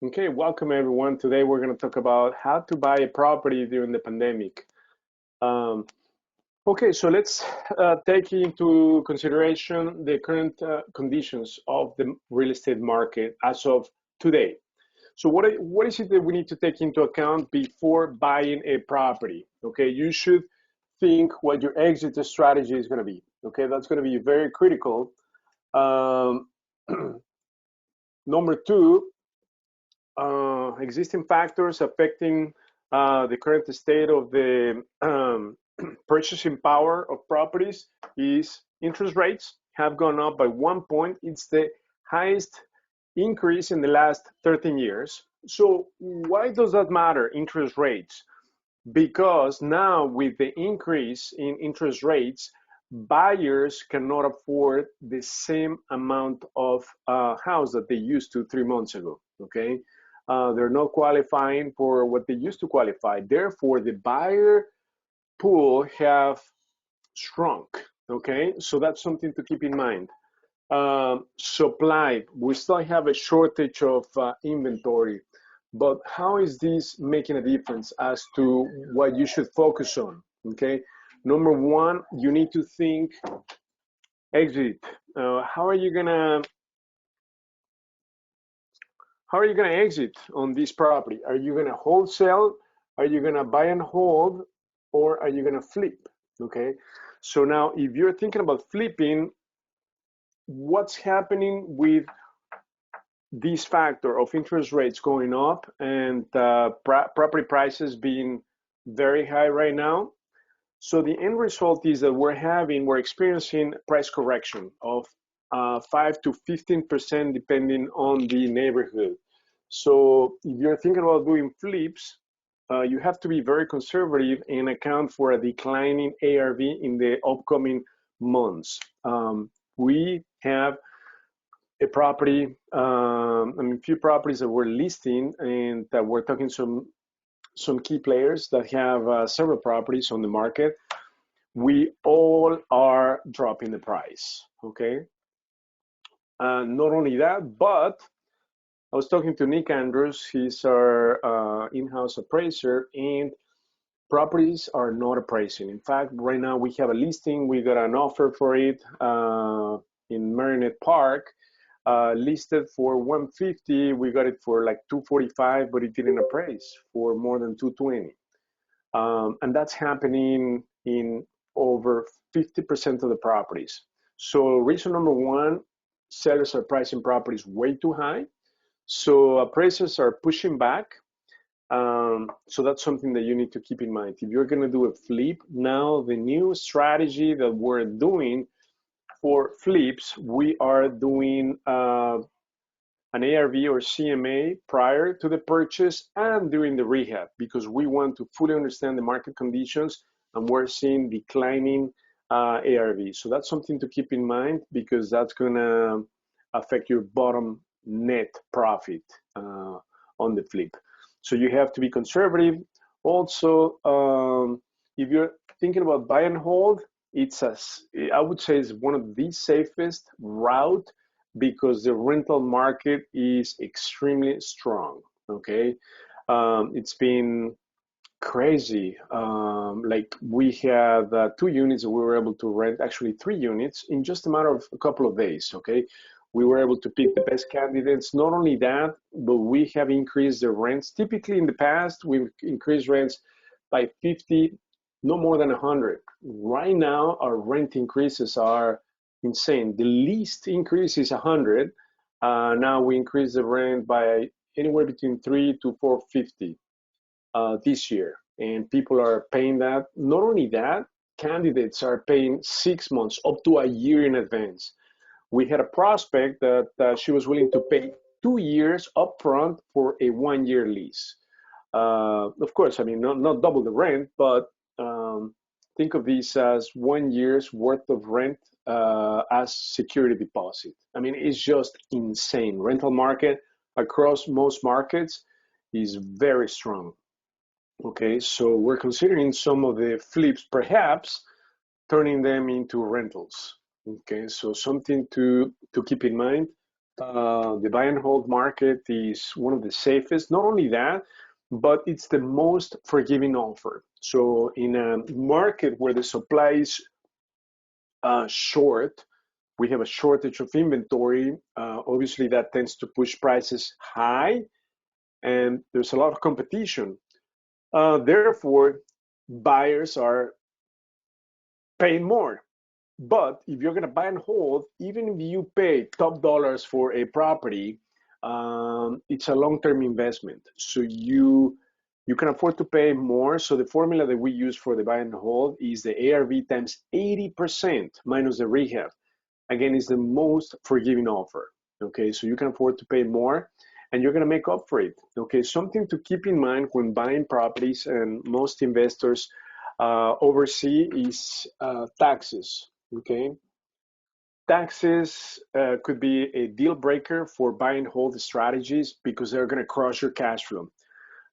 Okay, welcome everyone. Today we're going to talk about how to buy a property during the pandemic. Um, okay, so let's take into consideration the current conditions of the real estate market as of today. So what is it that we need to take into account before buying a property? Okay, you should think what your exit strategy is going to be. Okay, that's going to be very critical. Um, Number two, existing factors affecting the current state of the purchasing power of properties is interest rates have gone up by 1 point. It's the highest increase in the last 13 years. So why does that matter, interest rates? Because now with the increase in interest rates, buyers cannot afford the same amount of house that they used to 3 months ago, okay? They're not qualifying for what they used to qualify. Therefore, the buyer pool have shrunk, okay? So that's something to keep in mind. Supply, we still have a shortage of inventory, but how is this making a difference as to what you should focus on, okay? Number one, you need to think exit. How are you gonna exit on this property? Are you gonna wholesale? Are you gonna buy and hold? Or are you gonna flip? Okay. So now if you're thinking about flipping, what's happening with this factor of interest rates going up and property prices being very high right now? So the end result is that we're experiencing price correction of 5 to 15% depending on the neighborhood. So if you're thinking about doing flips, you have to be very conservative and account for a declining ARV in the upcoming months. We have a property, a few properties that we're listing, and that we're talking some key players that have several properties on the market. We all are dropping the price, okay? Not only that, but I was talking to Nick Andrews, he's our in-house appraiser, and properties are not appraising. In fact, right now we have a listing, we got an offer for it in Marinette Park, listed for 150, we got it for like 245, but it didn't appraise for more than 220. And that's happening in over 50% of the properties. So reason number one, sellers are pricing properties way too high. So appraisers are pushing back. So that's something that you need to keep in mind. If you're gonna do a flip, now the new strategy that we're doing for flips, we are doing an ARV or CMA prior to the purchase and during the rehab, because we want to fully understand the market conditions, and we're seeing declining ARV. So that's something to keep in mind, because that's gonna affect your bottom net profit on the flip. So you have to be conservative. Also, if you're thinking about buy and hold, I would say it's one of the safest route, because the rental market is extremely strong, okay? It's been crazy. Like we had 2 units that we were able to rent, actually 3 units in just a matter of a couple of days, okay? We were able to pick the best candidates. Not only that, but we have increased the rents. Typically in the past, we've increased rents by 50, no more than 100. Right now, our rent increases are insane. The least increase is 100. Now we increase the rent by anywhere between 3 to 450 this year, and people are paying that. Not only that, candidates are paying 6 months up to a year in advance. We had a prospect that she was willing to pay 2 years upfront for a 1-year lease. Of course, I mean, not double the rent, but think of this as 1 year's worth of rent as security deposit. I mean, it's just insane. Rental market across most markets is very strong. Okay, so we're considering some of the flips, perhaps turning them into rentals. Okay, so something to keep in mind. The buy and hold market is one of the safest. Not only that, but it's the most forgiving offer. So in a market where the supply is short, we have a shortage of inventory. Obviously, that tends to push prices high, and there's a lot of competition. Therefore, buyers are paying more. But if you're going to buy and hold, even if you pay top dollars for a property, it's a long-term investment. So you can afford to pay more. So the formula that we use for the buy and hold is the ARV times 80% minus the rehab. Again, is the most forgiving offer. Okay, so you can afford to pay more and you're going to make up for it. Okay, something to keep in mind when buying properties, and most investors oversee, is taxes. Okay, taxes could be a deal breaker for buy and hold strategies because they're going to crush your cash flow.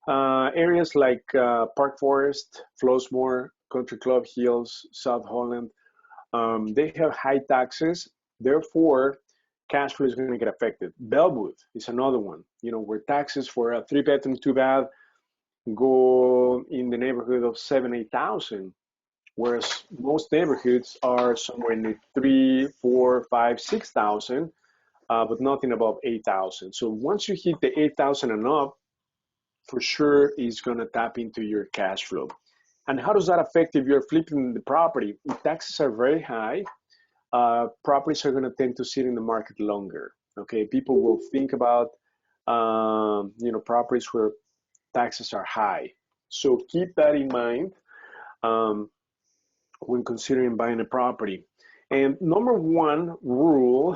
Areas like Park Forest, Flossmoor, Country Club Hills, South Holland, they have high taxes. Therefore, cash flow is going to get affected. Bellwood is another one, where taxes for a 3-bedroom, 2-bath go in the neighborhood of 7,000, 8,000, whereas most neighborhoods are somewhere in the 3, 4, 5, 6,000, but nothing above 8,000. So once you hit the 8,000 and up, for sure is going to tap into your cash flow. And how does that affect if you're flipping the property? If taxes are very high, properties are going to tend to sit in the market longer. Okay, people will think about properties where taxes are high. So keep that in mind when considering buying a property. And number one rule,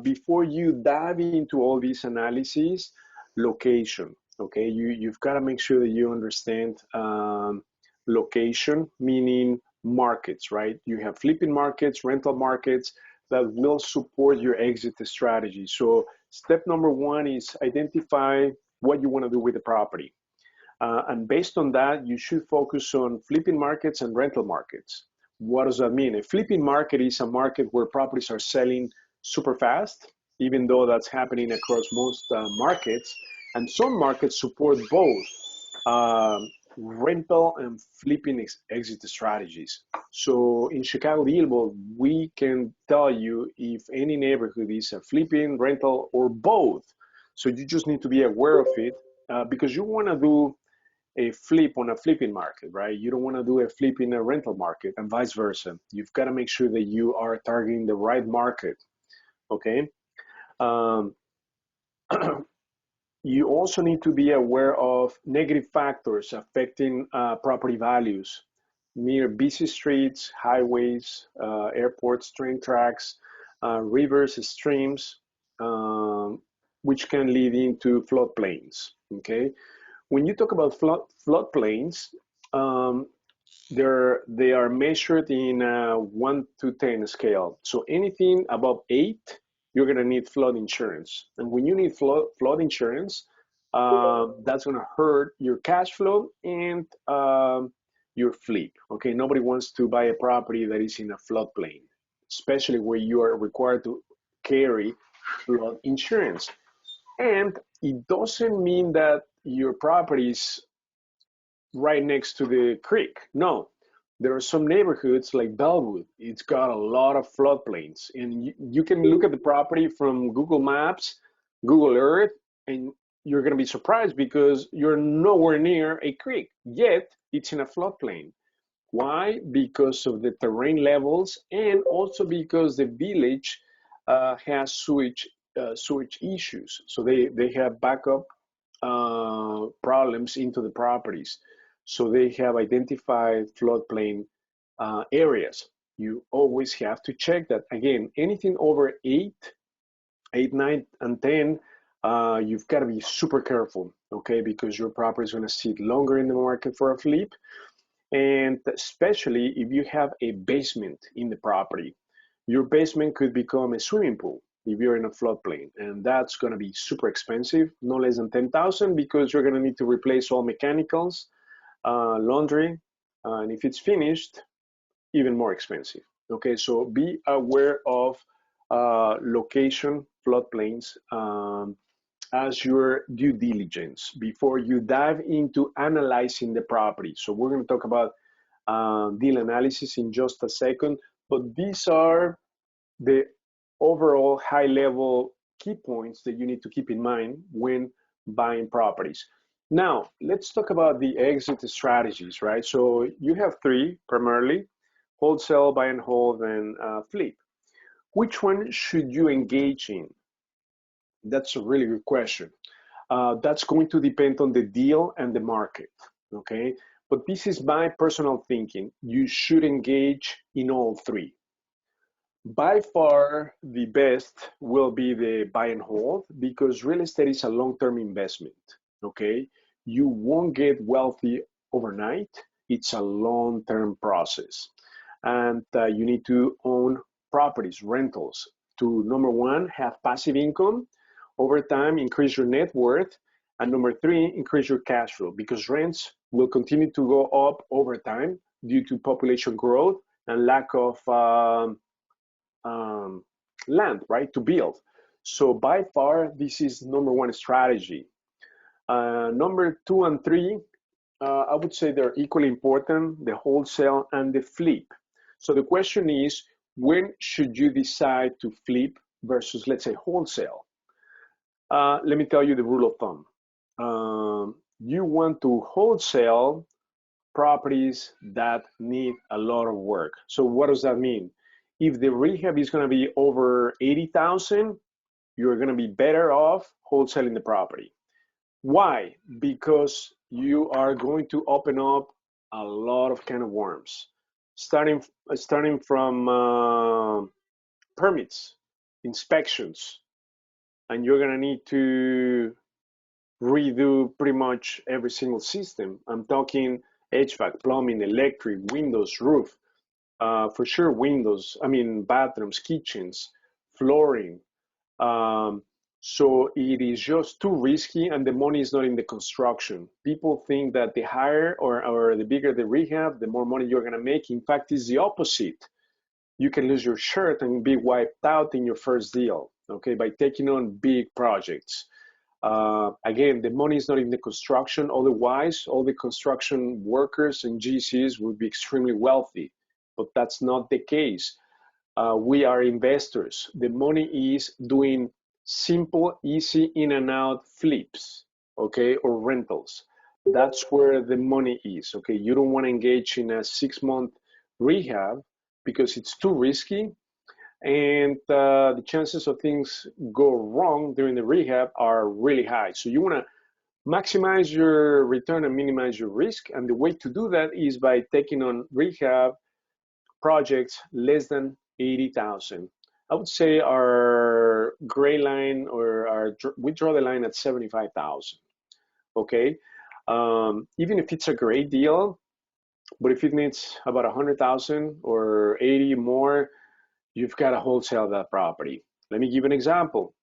before you dive into all these analyses, location. Okay, you've got to make sure that you understand location, meaning markets, right? You have flipping markets, rental markets that will support your exit strategy. So step number one is identify what you want to do with the property. And based on that, you should focus on flipping markets and rental markets. What does that mean? A flipping market is a market where properties are selling super fast, even though that's happening across most markets. And some markets support both rental and flipping exit strategies. So in ChicagoDealVault, we can tell you if any neighborhood is a flipping, rental, or both. So you just need to be aware of it because you want to do a flip on a flipping market, right? You don't want to do a flip in a rental market and vice versa. You've got to make sure that you are targeting the right market, okay? You also need to be aware of negative factors affecting property values near busy streets, highways, airports, train tracks, rivers, streams, which can lead into floodplains, okay? When you talk about floodplains, they are measured in a 1 to 10 scale. So anything above 8, you're going to need flood insurance. And when you need flood insurance, that's going to hurt your cash flow and your flip. Okay, nobody wants to buy a property that is in a floodplain, especially where you are required to carry flood insurance. And it doesn't mean that your property is right next to the creek. No, there are some neighborhoods like Bellwood. It's got a lot of floodplains, and you can look at the property from Google Maps, Google Earth, and you're going to be surprised because you're nowhere near a creek, yet it's in a floodplain. Why? Because of the terrain levels, and also because the village has sewage issues. So they have backup problems into the properties. So they have identified floodplain areas. You always have to check that. Again, anything over 8, 9, and 10, you've got to be super careful, okay? Because your property is going to sit longer in the market for a flip. And especially if you have a basement in the property, your basement could become a swimming pool if you're in a floodplain, and that's going to be super expensive, no less than 10,000, because you're going to need to replace all mechanicals, laundry, and if it's finished, even more expensive. Okay, so be aware of location floodplains as your due diligence before you dive into analyzing the property. So we're going to talk about deal analysis in just a second, but these are the overall high-level key points that you need to keep in mind when buying properties. Now, let's talk about the exit strategies, right? So you have three primarily: wholesale, buy and hold, and flip. Which one should you engage in? That's a really good question. That's going to depend on the deal and the market, okay? But this is my personal thinking. You should engage in all three. By far, the best will be the buy and hold because real estate is a long-term investment, okay? You won't get wealthy overnight. It's a long-term process. And you need to own properties, rentals, to number one, have passive income. Over time, increase your net worth. And number three, increase your cash flow because rents will continue to go up over time due to population growth and lack of land, right, to build. So by far, this is number one strategy. Number two and three, I would say they're equally important, the wholesale and the flip. So the question is, when should you decide to flip versus, let's say, wholesale? Let me tell you the rule of thumb. You want to wholesale properties that need a lot of work. So what does that mean? If the rehab is going to be over 80,000, you're going to be better off wholesaling the property. Why? Because you are going to open up a lot of can of worms, starting from permits, inspections, and you're going to need to redo pretty much every single system. I'm talking HVAC, plumbing, electric, windows, roof. For sure, windows, bathrooms, kitchens, flooring. So it is just too risky and the money is not in the construction. People think that the higher or the bigger the rehab, the more money you're going to make. In fact, it's the opposite. You can lose your shirt and be wiped out in your first deal, okay, by taking on big projects. Again, the money is not in the construction. Otherwise, all the construction workers and GCs would be extremely wealthy. But that's not the case. We are investors. The money is doing simple, easy in and out flips, okay, or rentals. That's where the money is, okay? You don't want to engage in a 6-month rehab because it's too risky and the chances of things go wrong during the rehab are really high. So you want to maximize your return and minimize your risk. And the way to do that is by taking on rehab projects less than 80,000. I would say our gray line we draw the line at 75,000. Okay, even if it's a great deal, but if it needs about 100,000 or 80 more, you've got to wholesale that property. Let me give you an example.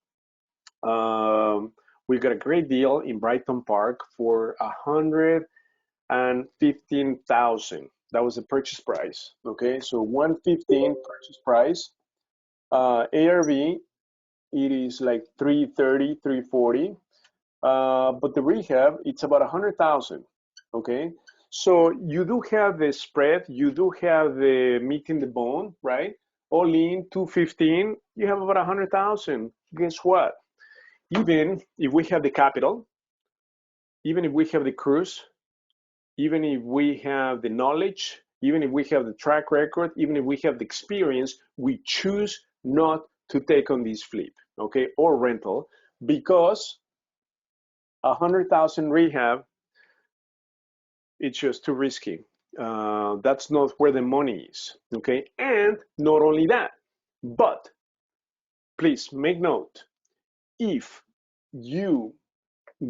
We've got a great deal in Brighton Park for 115,000. That was the purchase price. Okay, so 115 purchase price. ARV, it is like 330, 340. But the rehab, it's about 100,000. Okay, so you do have the spread, you do have the meat in the bone, right? All in 215, you have about 100,000. Guess what? Even if we have the capital, even if we have the crews, even if we have the knowledge, even if we have the track record, even if we have the experience, we choose not to take on this flip, okay, or rental, because 100,000 rehab, it's just too risky. That's not where the money is, okay? And not only that, but please make note, if you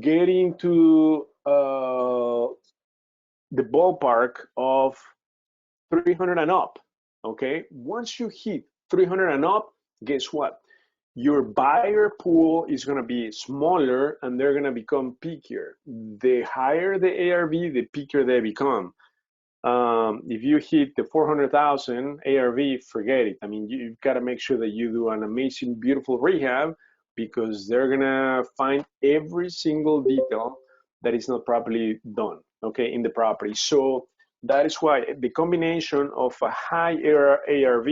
get into the ballpark of 300 and up, okay? Once you hit 300 and up, guess what? Your buyer pool is going to be smaller and they're going to become pickier. The higher the ARV, the pickier they become. If you hit the 400,000 ARV, forget it. I mean, you've got to make sure that you do an amazing, beautiful rehab, because they're gonna find every single detail that is not properly done, okay, in the property. So that is why the combination of a high ARV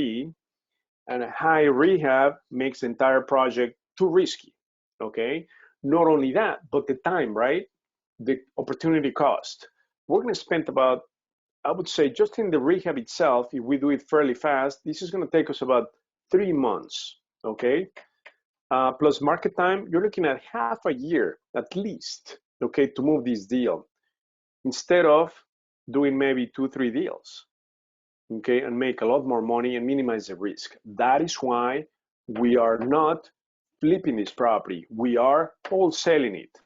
and a high rehab makes the entire project too risky, okay? Not only that, but the time, right? The opportunity cost. We're gonna spend about, I would say, just in the rehab itself, if we do it fairly fast, this is gonna take us about 3 months, okay? Plus market time, you're looking at half a year at least, okay, to move this deal, instead of doing maybe 2-3 deals, okay, and make a lot more money and minimize the risk. That is why we are not flipping this property. We are wholesaling it.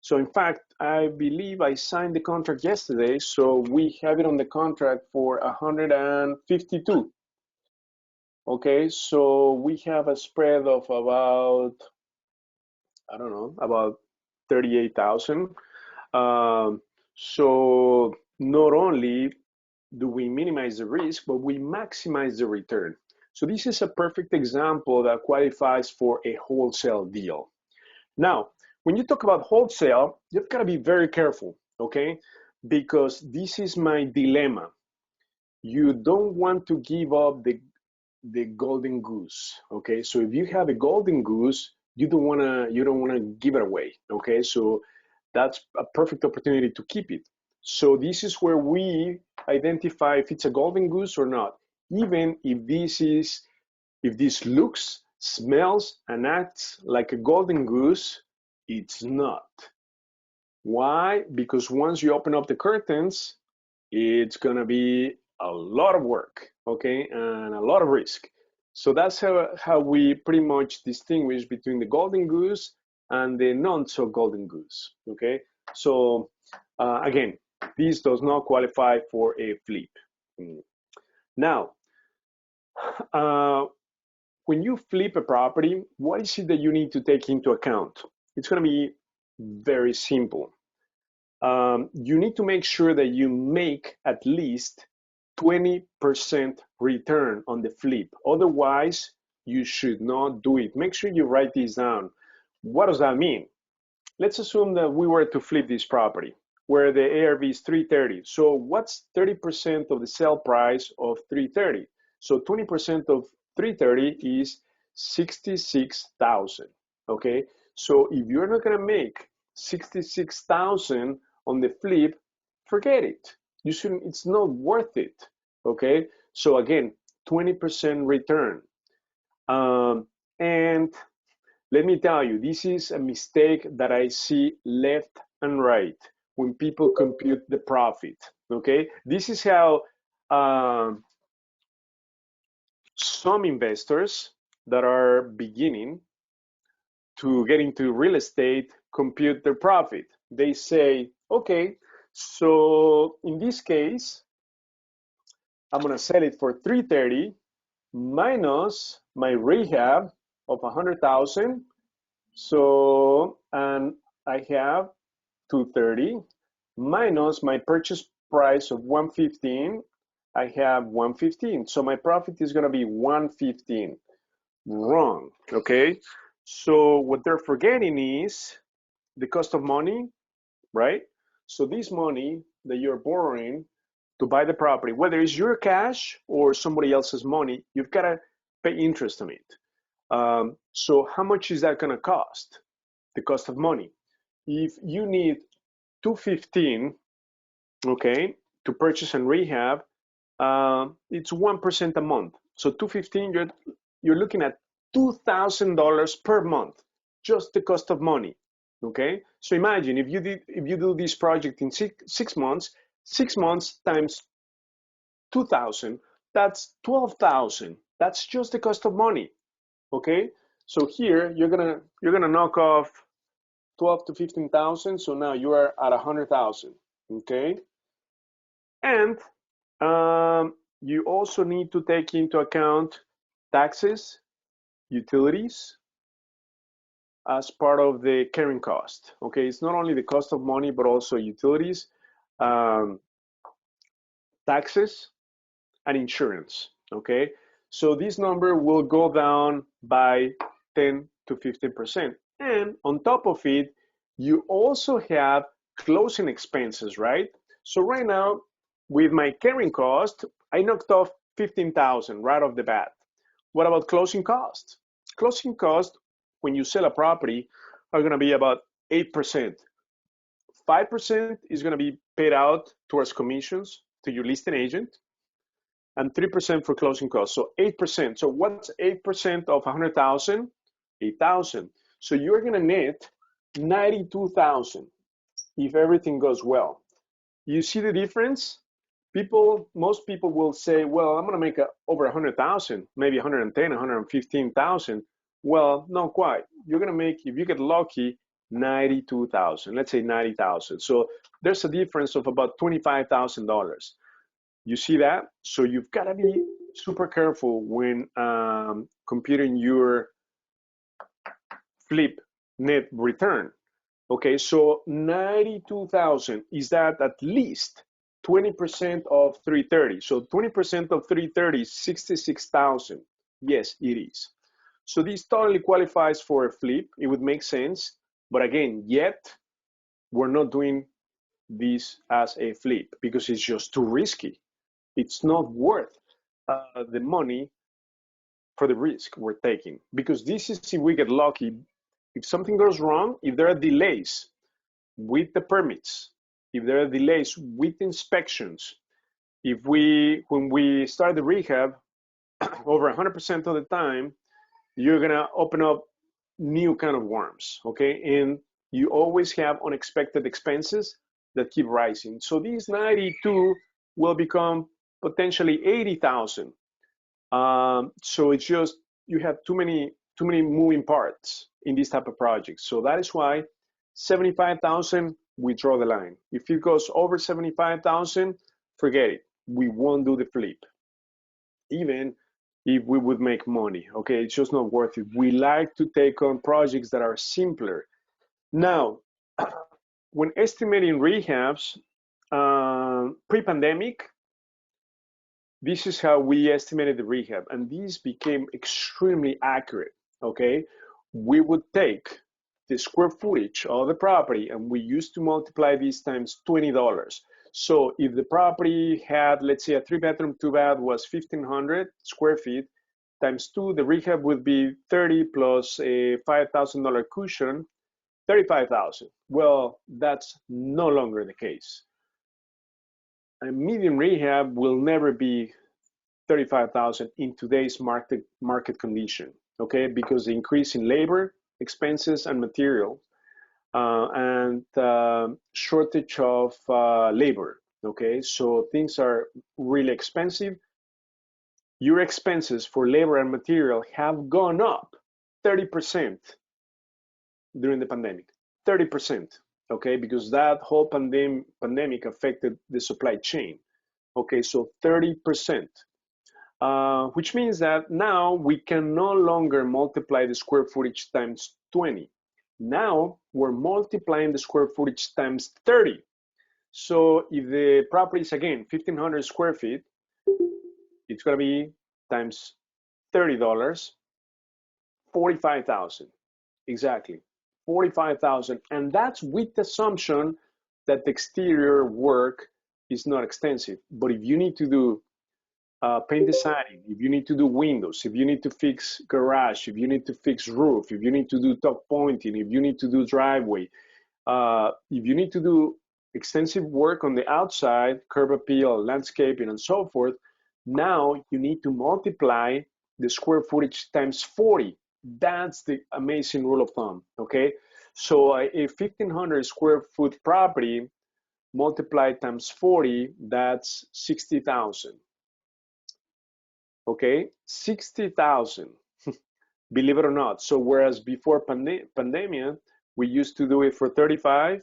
So in fact, I believe I signed the contract yesterday, so we have it on the contract for 152. Okay, so we have a spread of about, I don't know, about 38,000. So not only do we minimize the risk, but we maximize the return. So this is a perfect example that qualifies for a wholesale deal. Now, when you talk about wholesale, you've got to be very careful, okay? Because this is my dilemma. You don't want to give up the golden goose, okay? So if you have a golden goose, you don't wanna give it away, okay? So that's a perfect opportunity to keep it. So this is where we identify if it's a golden goose or not. Even if this looks, smells, and acts like a golden goose, it's not. Why? Because once you open up the curtains, it's gonna be a lot of work, okay, and a lot of risk. So that's how we pretty much distinguish between the golden goose and the not so golden goose, okay? So again, this does not qualify for a flip. Now, when you flip a property, what is it that you need to take into account? It's gonna be very simple. You need to make sure that you make at least 20% return on the flip. Otherwise, you should not do it. Make sure you write this down. What does that mean? Let's assume that we were to flip this property where the ARV is 330. So what's 30% of the sale price of 330? So 20% of 330 is 66,000. Okay, so if you're not gonna make 66,000 on the flip, forget it. You shouldn't, it's not worth it. Okay, so again, 20% return. And let me tell you, this is a mistake that I see left and right when people compute the profit. Okay, this is how some investors that are beginning to get into real estate compute their profit. They say, okay, so in this case, I'm gonna sell it for 330 minus my rehab of 100,000. So, and I have 230 minus my purchase price of 115. I have 115. So my profit is gonna be 115. Wrong, okay? So what they're forgetting is the cost of money, right? So this money that you're borrowing to buy the property, whether it's your cash or somebody else's money, you've got to pay interest on it. So how much is that going to cost? The cost of money. If you need 215, okay, to purchase and rehab, it's 1% a month. So 215, you're looking at $2,000 per month, just the cost of money. Okay, so imagine if you do this project in six months, 6 months times 2,000, that's 12,000. That's just the cost of money. Okay, so here you're gonna knock off 12 to 15,000. So now you are at 100,000. Okay, and you also need to take into account taxes, utilities, as part of the carrying cost. Okay, it's not only the cost of money, but also utilities, taxes, and insurance. Okay, so this number will go down by 10 to 15%. And on top of it, you also have closing expenses, right? So right now, with my carrying cost, I knocked off 15,000 right off the bat. What about closing costs? Closing costs, when you sell a property, are going to be about 8%. 5% is going to be paid out towards commissions to your listing agent, and 3% for closing costs. So 8%. So what's 8% of 100,000? 8,000. So you're going to net 92,000 if everything goes well. You see the difference? Most people will say, well, I'm going to make over 100,000, maybe 110, 115,000. Well, not quite. You're going to make, if you get lucky, 92,000. Let's say 90,000. So there's a difference of about $25,000. You see that? So you've got to be super careful when computing your flip net return. Okay, so 92,000, is that at least 20% of 330? So 20% of 330 is 66,000. Yes, it is. So this totally qualifies for a flip. It would make sense. But again, yet we're not doing this as a flip because it's just too risky. It's not worth the money for the risk we're taking, because this is if we get lucky. If something goes wrong, if there are delays with the permits, if there are delays with inspections, when we start the rehab, over 100% of the time, you're gonna open up new kind of worms, okay? And you always have unexpected expenses that keep rising. So these 92 will become potentially 80,000. So it's just, you have too many moving parts in this type of project. So that is why 75,000, we draw the line. If it goes over 75,000, forget it. We won't do the flip, even if we would make money. Okay, it's just not worth it. We like to take on projects that are simpler. Now, when estimating rehabs, pre-pandemic, this is how we estimated the rehab, and these became extremely accurate, okay? We would take the square footage of the property and we used to multiply these times $20. So if the property had, let's say, a 3-bedroom, 2-bath was 1,500 square feet, times 2, the rehab would be 30 plus a $5,000 cushion, 35,000. Well, that's no longer the case. A medium rehab will never be 35,000 in today's market condition, okay? Because the increase in labor, expenses, and material, and shortage of labor, okay? So things are really expensive. Your expenses for labor and material have gone up 30% during the pandemic, 30%. Okay, because that whole pandemic affected the supply chain. Okay, so 30%, which means that now we can no longer multiply the square footage times 20. Now we're multiplying the square footage times 30. So if the property is, again, 1,500 square feet, it's gonna be times $30, 45,000, exactly. 45,000, and that's with the assumption that the exterior work is not extensive. But if you need to do paint the siding, if you need to do windows, if you need to fix garage, if you need to fix roof, if you need to do top pointing, if you need to do driveway, if you need to do extensive work on the outside, curb appeal, landscaping, and so forth, now you need to multiply the square footage times 40. That's the amazing rule of thumb, okay? So a 1,500 square foot property multiplied times 40, that's 60,000, okay? 60,000, believe it or not. So whereas before pandemia, we used to do it for 35,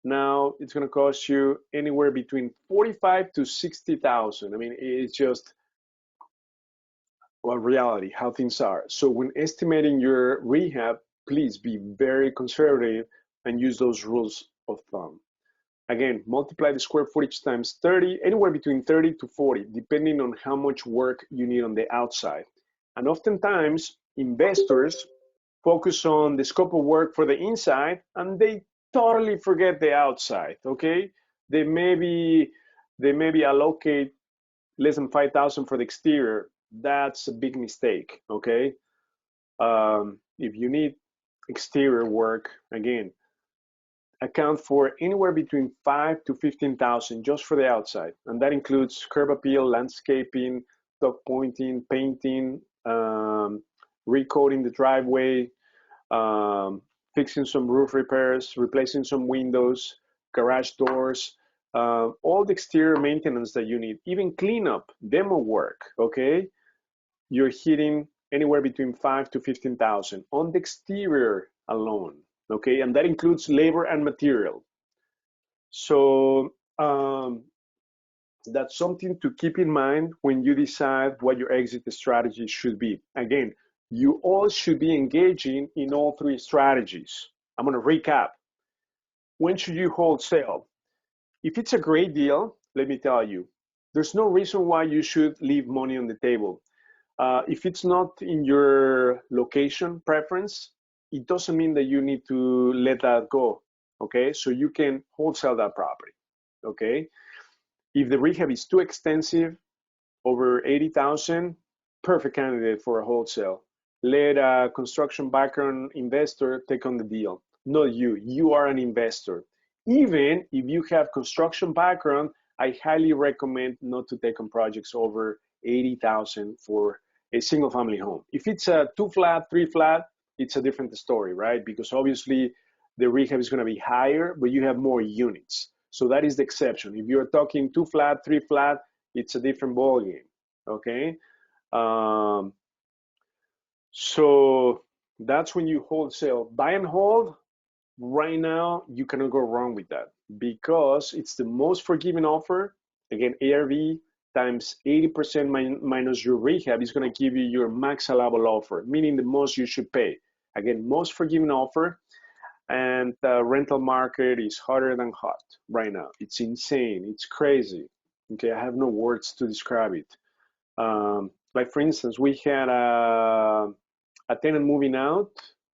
now it's gonna cost you anywhere between 45 to 60,000. I mean, it's just, well, reality, how things are. So when estimating your rehab, please be very conservative and use those rules of thumb. Again, multiply the square footage times 30, anywhere between 30 to 40, depending on how much work you need on the outside. And oftentimes, investors focus on the scope of work for the inside, and they totally forget the outside. Okay, they maybe allocate less than 5,000 for the exterior. That's a big mistake. Okay, if you need exterior work, again, account for anywhere between 5 to 15,000 just for the outside, and that includes curb appeal, landscaping, dog pointing, painting, recoating the driveway, fixing some roof repairs, replacing some windows, garage doors, all the exterior maintenance that you need, even cleanup, demo work. Okay, you're hitting anywhere between 5 to 15,000 on the exterior alone. Okay, and that includes labor and material. So that's something to keep in mind when you decide what your exit strategy should be. Again, you all should be engaging in all three strategies. I'm going to recap. When should you wholesale? If it's a great deal, let me tell you, there's no reason why you should leave money on the table. If it's not in your location preference, it doesn't mean that you need to let that go. Okay, so you can wholesale that property. Okay, if the rehab is too extensive, over 80,000, perfect candidate for a wholesale. Let a construction background investor take on the deal. Not you. You are an investor. Even if you have construction background, I highly recommend not to take on projects over 80,000 for a single family home. If it's a 2-flat, 3-flat, it's a different story, right? Because obviously the rehab is going to be higher, but you have more units. So that is the exception. If you're talking 2-flat, 3-flat, it's a different ball game. Okay, so that's when you wholesale. Buy and hold. Right now, you cannot go wrong with that because it's the most forgiving offer. Again, ARV times 80% minus your rehab is going to give you your max allowable offer, meaning the most you should pay. Again, most forgiving offer, and the rental market is hotter than hot right now. It's insane. It's crazy. Okay, I have no words to describe it. Like for instance, we had a tenant moving out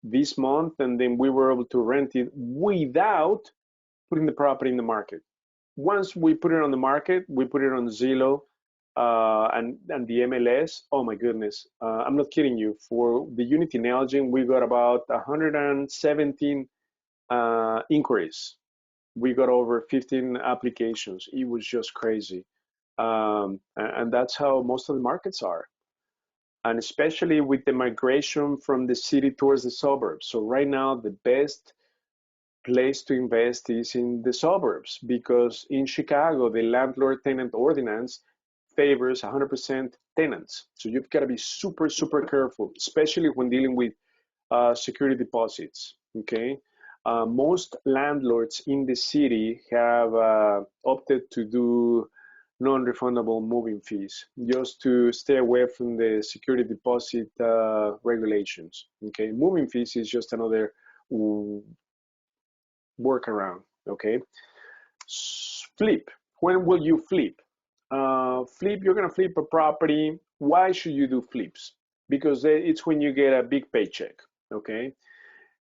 this month, and then we were able to rent it without putting the property in the market. Once we put it on the market, we put it on Zillow and the MLS. Oh my goodness, I'm not kidding you. For the unit in Elgin, we got about 117 inquiries. We got over 15 applications. It was just crazy. And that's how most of the markets are. And especially with the migration from the city towards the suburbs. So right now, the best place to invest is in the suburbs because in Chicago, the landlord-tenant ordinance favors 100% tenants. So you've got to be super, super careful, especially when dealing with security deposits, okay? Most landlords in the city have opted to do non-refundable moving fees just to stay away from the security deposit regulations. Okay, moving fees is just another workaround. Okay, flip. When will you flip? Flip. You're gonna flip a property. Why should you do flips? Because it's when you get a big paycheck. Okay.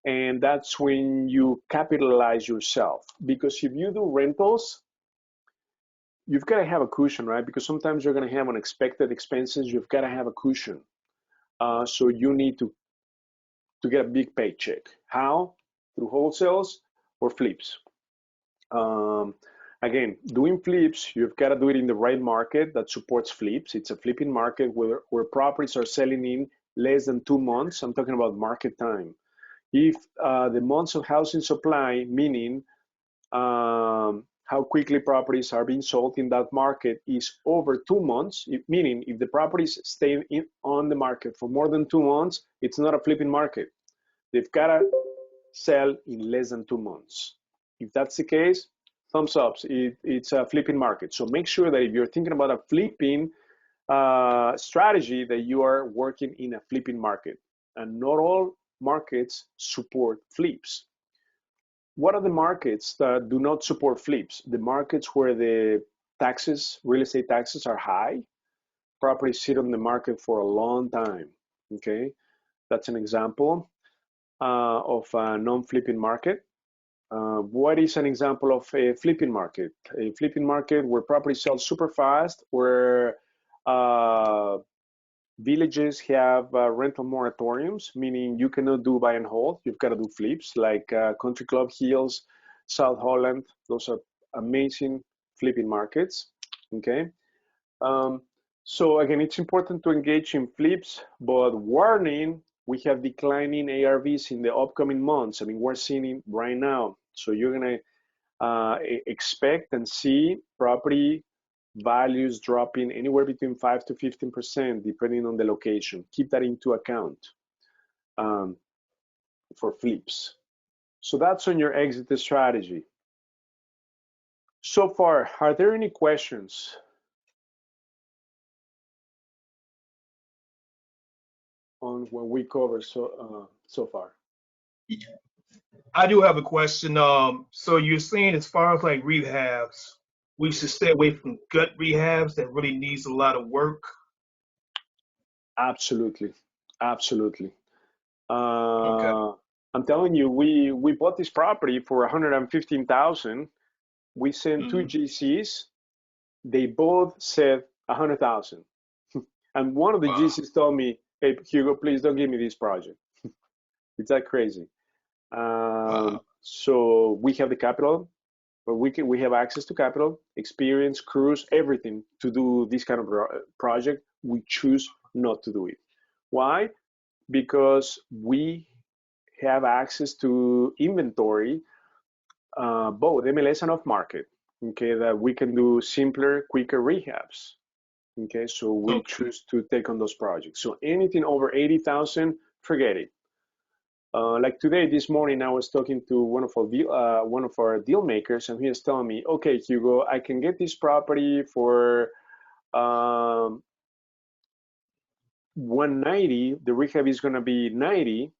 And that's when you capitalize yourself. Because if you do rentals, you've got to have a cushion, right? Because sometimes you're going to have unexpected expenses. You've got to have a cushion. So you need to get a big paycheck. How? Through wholesales or flips. Again, doing flips, you've got to do it in the right market that supports flips. It's a flipping market where properties are selling in less than 2 months. I'm talking about market time. If the months of housing supply, meaning how quickly properties are being sold in that market, is over 2 months, meaning if the properties stay on the market for more than 2 months, it's not a flipping market. They've got to sell in less than 2 months. If that's the case, thumbs up. It's a flipping market. So make sure that if you're thinking about a flipping strategy, that you are working in a flipping market. And not all markets support flips. What are the markets that do not support flips? The markets where the taxes, real estate taxes, are high. Properties sit on the market for a long time. Okay, that's an example. of a non-flipping market. What is an example of a flipping market? A flipping market where property sells super fast, where villages have rental moratoriums, meaning you cannot do buy and hold. You've got to do flips, like Country Club Hills, South Holland. Those are amazing flipping markets. Okay. So again, it's important to engage in flips, but warning, we have declining ARVs in the upcoming months. I mean, we're seeing it right now. So you're gonna expect and see property values dropping anywhere between 5 to 15%, depending on the location. Keep that into account for flips. So that's on your exit strategy. So far, are there any questions on what we covered so far? I do have a question. So you're saying as far as like rehabs, we should stay away from gut rehabs that really needs a lot of work? Absolutely, absolutely. Okay. I'm telling you, we bought this property for 115,000. We sent two GCs. They both said 100,000. And one of the Wow. GCs told me, "Hey, Hugo, please don't give me this project." It's that crazy. Wow. So we have the capital, but we have access to capital, experience, crews, everything to do this kind of project. We choose not to do it. Why? Because we have access to inventory, both MLS and off market, okay, that we can do simpler, quicker rehabs. Okay, so we choose to take on those projects. So anything over 80,000, forget it. Like today, this morning, I was talking to one of our deal makers, and he was telling me, "Okay, Hugo, I can get this property for 190. The rehab is going to be 90,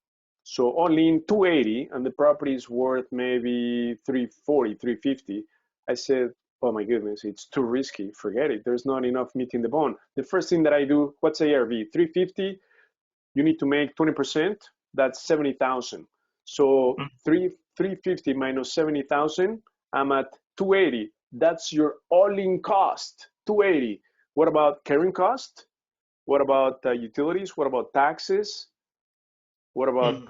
so all in 280, and the property is worth maybe 340, 350." I said, "Oh my goodness, it's too risky. Forget it. There's not enough meat in the bone." The first thing that I do, what's ARV? 350. You need to make 20%. That's 70,000. So 350 minus 70,000, I'm at 280. That's your all-in cost, 280. What about carrying cost? What about utilities? What about taxes? What about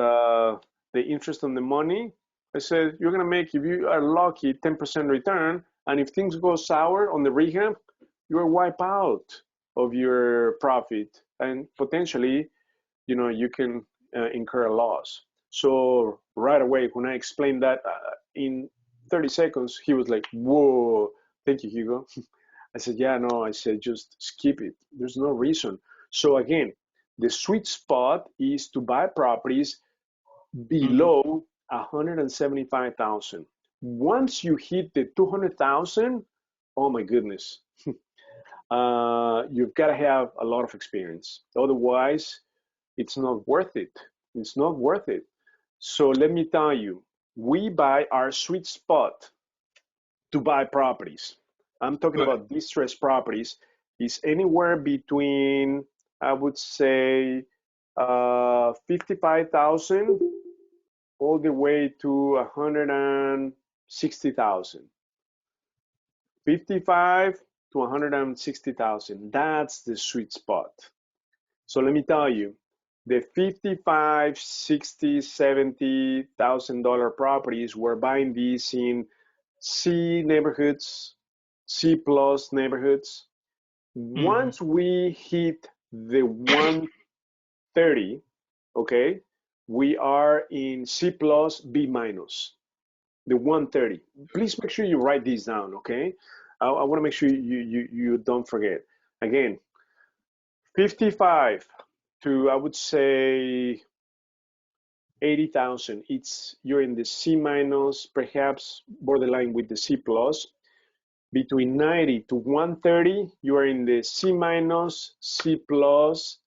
the interest on the money? I said, you're gonna make, if you are lucky, 10% return, and if things go sour on the rehab, you're wiped out of your profit, and potentially, you can incur a loss. So right away, when I explained that in 30 seconds, he was like, whoa, thank you, Hugo. I said, yeah, no, I said, just skip it. There's no reason. So again, the sweet spot is to buy properties below 175,000. Once you hit the 200,000, oh my goodness, you've got to have a lot of experience. Otherwise, it's not worth it. It's not worth it. So let me tell you, we buy our sweet spot to buy properties. I'm talking about distressed properties, is anywhere between, I would say, 55,000 all the way to 160,000. 55 to 160,000. That's the sweet spot. So let me tell you, the 55, 60, 70,000 dollar properties, we're buying these in C neighborhoods, C plus neighborhoods. Once we hit the 130, okay, we are in C plus, B minus, the 130. Please make sure you write these down, okay? I want to make sure you don't forget. Again, 55 to, I would say, 80,000. You're in the C minus, perhaps borderline with the C plus. Between 90 to 130, you are in the C minus, C plus,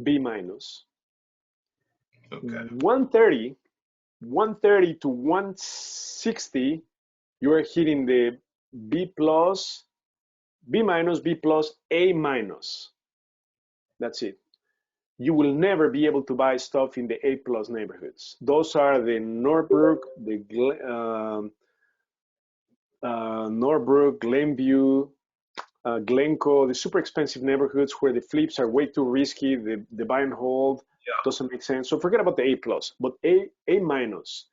B minus. Okay. 130 to 160, you are hitting the B plus, B minus, B plus, A minus. That's it. you will never be able to buy stuff in the A plus neighborhoods. Those are the Norbrook, Glenview, Glencoe, the super expensive neighborhoods where the flips are way too risky, the buy and hold doesn't make sense. So forget about the A plus, but A minus,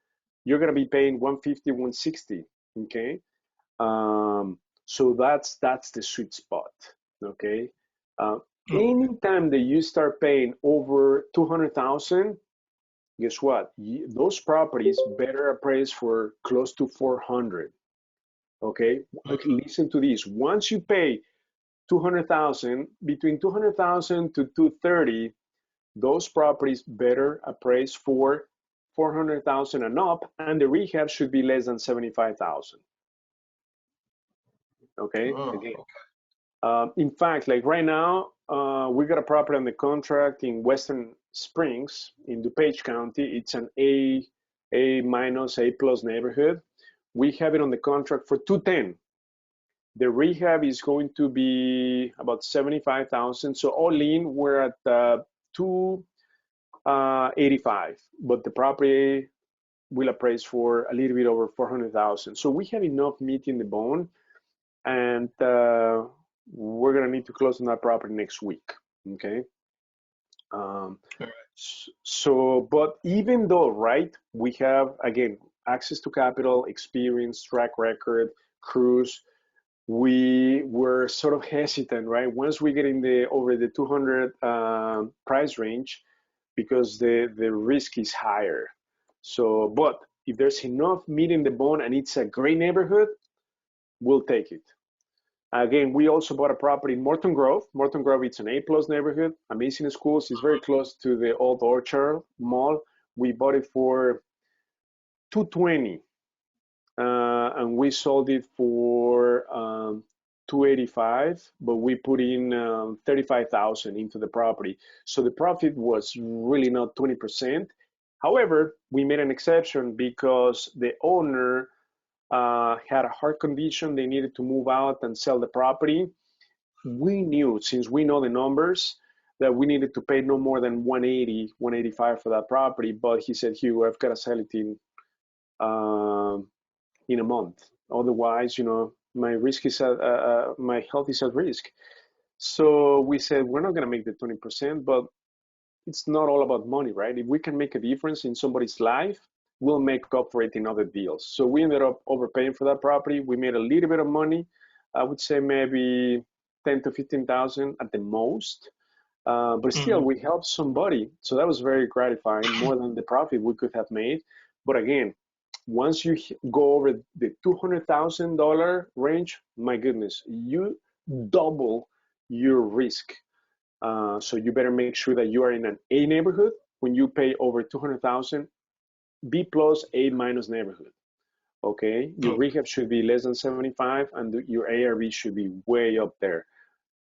you're gonna be paying 150, 160, okay? So that's the sweet spot, okay? Anytime that you start paying over 200,000, guess what? Those properties better appraise for close to 400. Okay, listen to this. Once you pay 200,000, between 200,000 to 230, those properties better appraise for 400,000 and up, and the rehab should be less than 75,000. Okay, again. In fact, like right now, we got a property on the contract in Western Springs in DuPage County. It's an A minus, A plus neighborhood. We have it on the contract for 210. The rehab is going to be about 75,000. So all in, we're at 285, but the property will appraise for a little bit over 400,000. So we have enough meat in the bone, and we're gonna need to close on that property next week. Okay. So, but even though, right, we have again access to capital, experience, track record, crews, we were sort of hesitant, right? Once we get in over the 200 price range, because the risk is higher. So, but if there's enough meat in the bone and it's a great neighborhood, we'll take it. Again, we also bought a property in Morton Grove. Morton Grove, it's an A plus neighborhood, amazing schools. It's very close to the old Orchard Mall. We bought it for 220, and we sold it for 285, but we put in 35,000 into the property. So the profit was really not 20%. However, we made an exception because the owner had a heart condition. They needed to move out and sell the property. We knew, since we know the numbers, that we needed to pay no more than 180, 185 for that property. But he said, Hugo, I've got to sell it in a month. Otherwise, you know, my risk is my health is at risk. So we said, we're not going to make the 20%, but it's not all about money, right? If we can make a difference in somebody's life, we'll make up for it in other deals. So we ended up overpaying for that property. We made a little bit of money. I would say maybe 10 to 15,000 at the most. But still, we helped somebody. So that was very gratifying, more than the profit we could have made. But again, once you go over the $200,000 range, my goodness, you double your risk. So you better make sure that you are in an A neighborhood. When you pay over 200,000, B plus, A minus neighborhood. Okay, your rehab should be less than 75, and your ARV should be way up there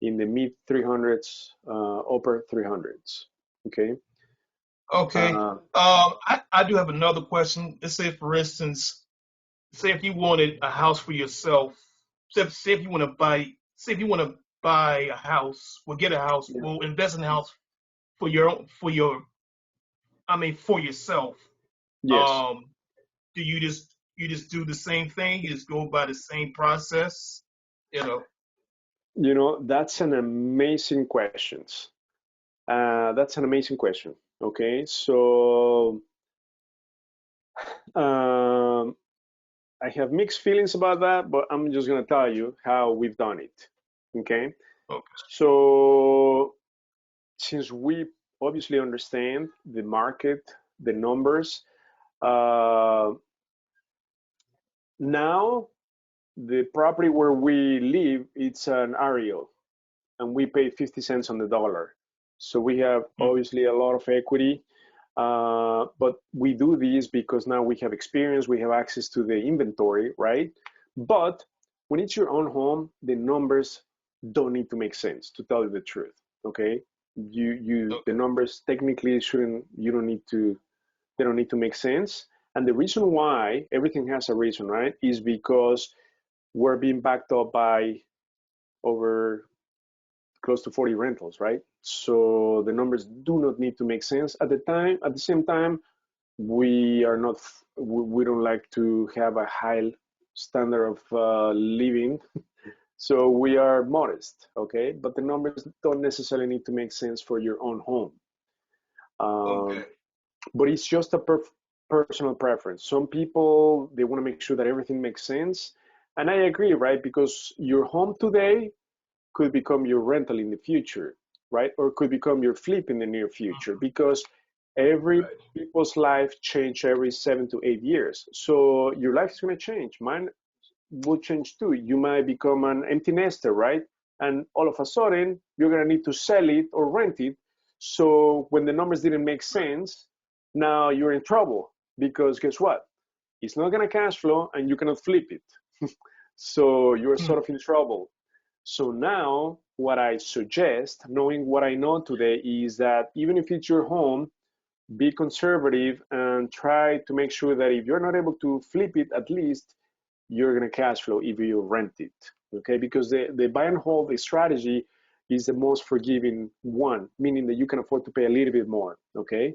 in the mid 300s, upper 300s. Okay. Okay. I do have another question. Let's say, for instance, say if you wanted a house for yourself, say if you want to buy a house, or get a house, or invest in a house for yourself. Yes. Do you just do the same thing? You just go by the same process, you know? You know, that's an amazing question. That's an amazing question. Okay, so I have mixed feelings about that, but I'm just gonna tell you how we've done it. Okay. So since we obviously understand the market, the numbers, now the property where we live, it's an REO, and we pay 50 cents on the dollar. So we have obviously a lot of equity, but we do this because now we have experience, we have access to the inventory, right? But when it's your own home, the numbers don't need to make sense, to tell you the truth. Okay, the numbers technically they don't need to make sense. And the reason why, everything has a reason, right, is because we're being backed up by over close to 40 rentals, right? So the numbers do not need to make sense at the same time, we don't like to have a high standard of living. So we are modest, okay? But the numbers don't necessarily need to make sense for your own home. Okay. But it's just a personal preference. Some people, they want to make sure that everything makes sense. And I agree, right? Because your home today could become your rental in the future, right? Or could become your flip in the near future, because every people's life change every 7 to 8 years. So your life is going to change. Mine will change too. You might become an empty nester, right? And all of a sudden, you're going to need to sell it or rent it. So when the numbers didn't make sense, now you're in trouble, because guess what? It's not going to cash flow and you cannot flip it. So you're sort of in trouble. So now what I suggest, knowing what I know today, is that even if it's your home, be conservative and try to make sure that if you're not able to flip it, at least you're going to cash flow if you rent it, okay? Because the buy and hold strategy is the most forgiving one, meaning that you can afford to pay a little bit more, okay?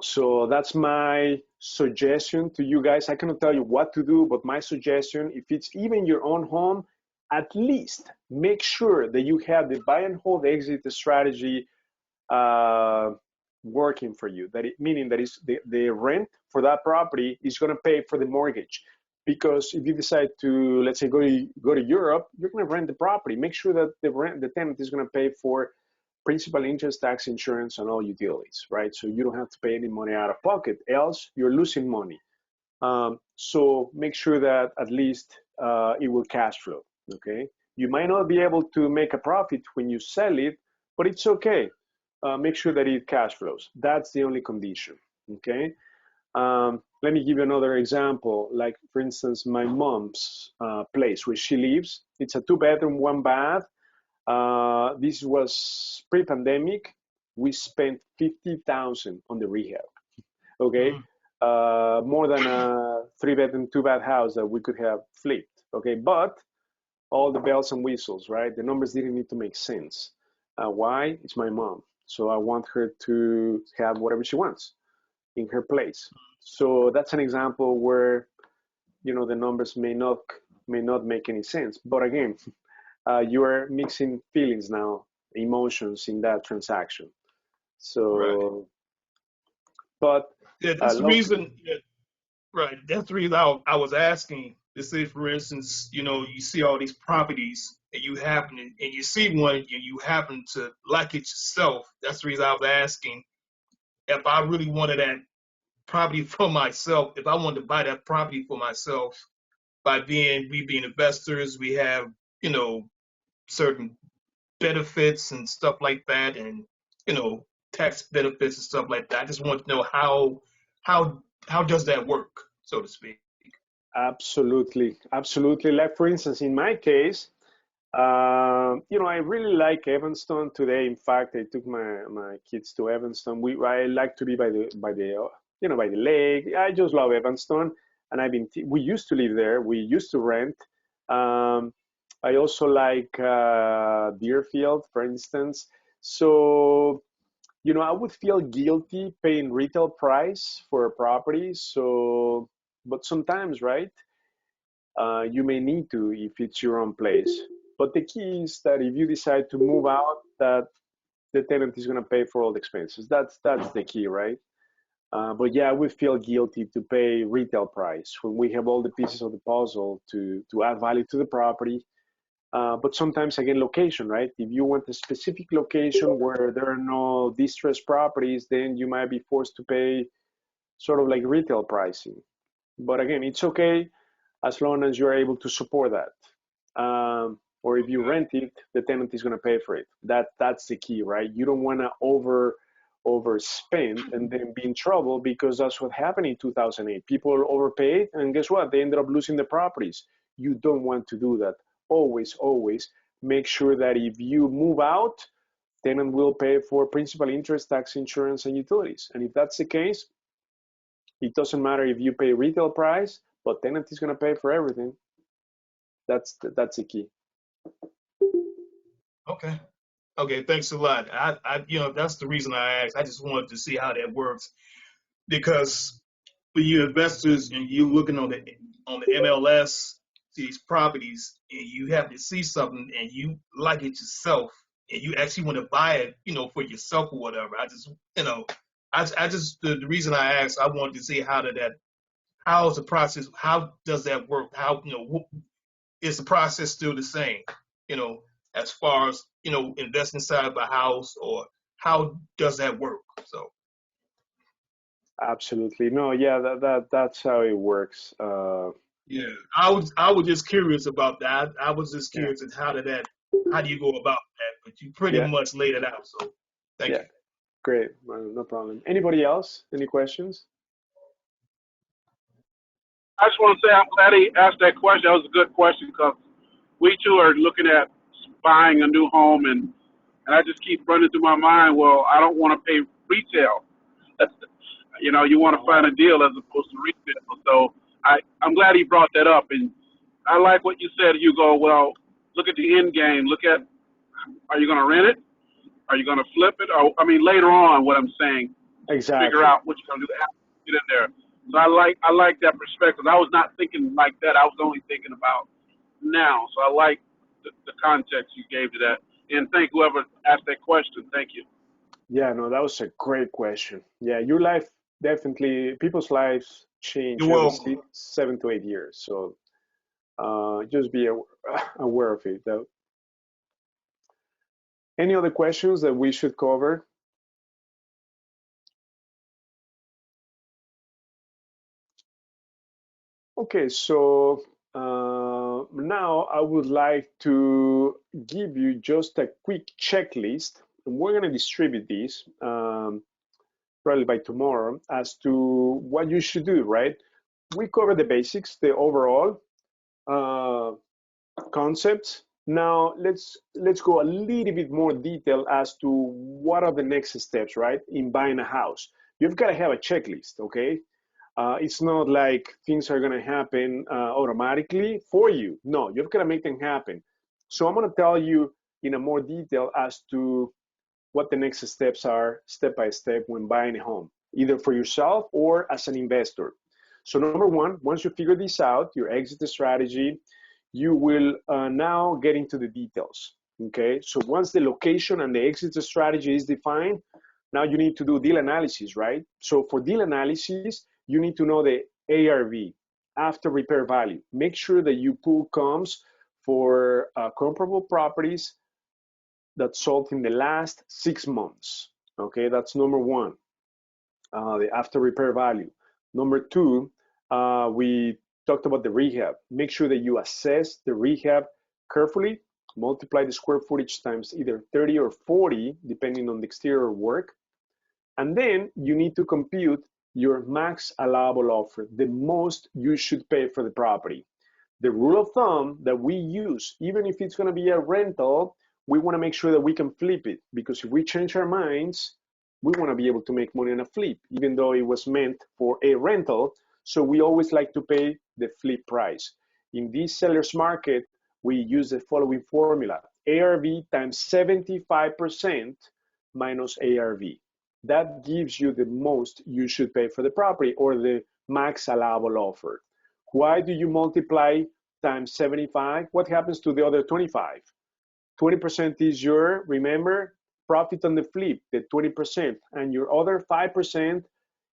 So that's my suggestion to you guys. I cannot tell you what to do, but my suggestion, if it's even your own home, at least make sure that you have the buy and hold exit strategy working for you. Meaning that is the rent for that property is going to pay for the mortgage. Because if you decide to, let's say, go to Europe, you're going to rent the property. Make sure that the tenant is going to pay for principal, interest, tax, insurance, and all utilities, right? So you don't have to pay any money out of pocket, else you're losing money. So make sure that at least it will cash flow, okay? You might not be able to make a profit when you sell it, but it's okay. Make sure that it cash flows. That's the only condition, okay? Let me give you another example. Like, for instance, my mom's place where she lives, it's a 2-bedroom, 1-bath. This was pre-pandemic. We spent $50,000 on the rehab, okay? More than a 3-bedroom, 2-bath house that we could have flipped, okay? But all the bells and whistles, right? The numbers didn't need to make sense. Why? It's my mom. So I want her to have whatever she wants in her place. So that's an example where, you know, the numbers may not make any sense. But again, you are mixing feelings now, emotions in that transaction. So, but yeah, that's the reason. Right. That's the reason I was asking. To say, for instance, you know, you see all these properties and you see one and you happen to like it yourself. That's the reason I was asking if I really wanted that property for myself, if I wanted to buy that property for myself, we being investors, we have, you know, certain benefits and stuff like that, and, you know, tax benefits and stuff like that. I just want to know how does that work, so to speak. absolutely, absolutely. Like, for instance, in my case, you know, I really like Evanston today. In fact, I took my kids to Evanston. I like to be by the you know, by the lake. I just love Evanston, and we used to live there. We used to rent. I also like Deerfield, for instance. So, you know, I would feel guilty paying retail price for a property. So, but sometimes, right? You may need to if it's your own place. But the key is that if you decide to move out, that the tenant is going to pay for all the expenses. That's the key, right? But yeah, we feel guilty to pay retail price when we have all the pieces of the puzzle to add value to the property. But sometimes, again, location, right? If you want a specific location where there are no distressed properties, then you might be forced to pay sort of like retail pricing. But again, it's okay as long as you're able to support that. Or if you rent it, the tenant is going to pay for it. That's the key, right? You don't want to overspend and then be in trouble, because that's what happened in 2008. People overpaid, and guess what? They ended up losing the properties. You don't want to do that. Always make sure that if you move out, tenant will pay for principal, interest, tax, insurance, and utilities. And if that's the case, it doesn't matter if you pay retail price, but tenant is going to pay for everything. That's the key. Okay. Okay. Thanks a lot. That's the reason I asked. I just wanted to see how that works because for you investors and you looking on the MLS these properties and you have to see something and you like it yourself and you actually want to buy it, for yourself or whatever. The reason I asked, I wanted to see how is the process, how does that work? How, is the process still the same, as far as, investing inside of a house, or how does that work? So, Absolutely. No, yeah, that's how it works. yeah, I was just curious about that. I was just Yeah, curious as how do you go about that? But you pretty yeah, much laid it out. So thank yeah. you. Great. Well, no problem. Anybody else? Any questions? I just want to say I'm glad he asked that question. That was a good question because we too are looking at buying a new home, and I just keep running through my mind. Well, I don't want to pay retail. You want to find a deal as opposed to retail. So I'm glad he brought that up, and I like what you said. You go, well, look at the end game. Look at, are you going to rent it? Are you going to flip it? Or I mean, later on, what I'm saying, figure Exactly. out what you're going to do after you get in there. So I like that perspective. I was not thinking like that. I was only thinking about now. So I like the context you gave to that. And thank whoever asked that question. Thank you. Yeah, no, that was a great question. Yeah, your life definitely, people's lives change You're every welcome. 7 to 8 years. So just be aware of it. Any other questions that we should cover? Okay, so now I would like to give you just a quick checklist. And we're going to distribute these probably by tomorrow as to what you should do, right? We cover the basics, the overall uh, concepts. Now let's go a little bit more detail as to what are the next steps, right? In buying a house, you've got to have a checklist, okay? It's not like things are going to happen automatically for you. No, you've got to make them happen. So I'm going to tell you in a more detail as to what the next steps are, step by step, when buying a home, either for yourself or as an investor. So number one, once you figure this out, your exit strategy, you will now get into the details. Okay, so once the location and the exit strategy is defined, now you need to do deal analysis, right? So for deal analysis, you need to know the ARV, after repair value. Make sure that you pull comps for comparable properties that sold in the last 6 months. Okay, that's number one, the after repair value. Number two, we talked about the rehab. Make sure that you assess the rehab carefully, multiply the square footage times either 30 or 40, depending on the exterior work. And then you need to compute your max allowable offer, the most you should pay for the property. The rule of thumb that we use, even if it's going to be a rental, we want to make sure that we can flip it, because if we change our minds, we want to be able to make money on a flip, even though it was meant for a rental. So we always like to pay the flip price. In this seller's market, we use the following formula: ARV times 75% minus ARV. That gives you the most you should pay for the property, or the max allowable offer. Why do you multiply times 75? What happens to the other 25? 20% is your, remember, profit on the flip, the 20%, and your other 5%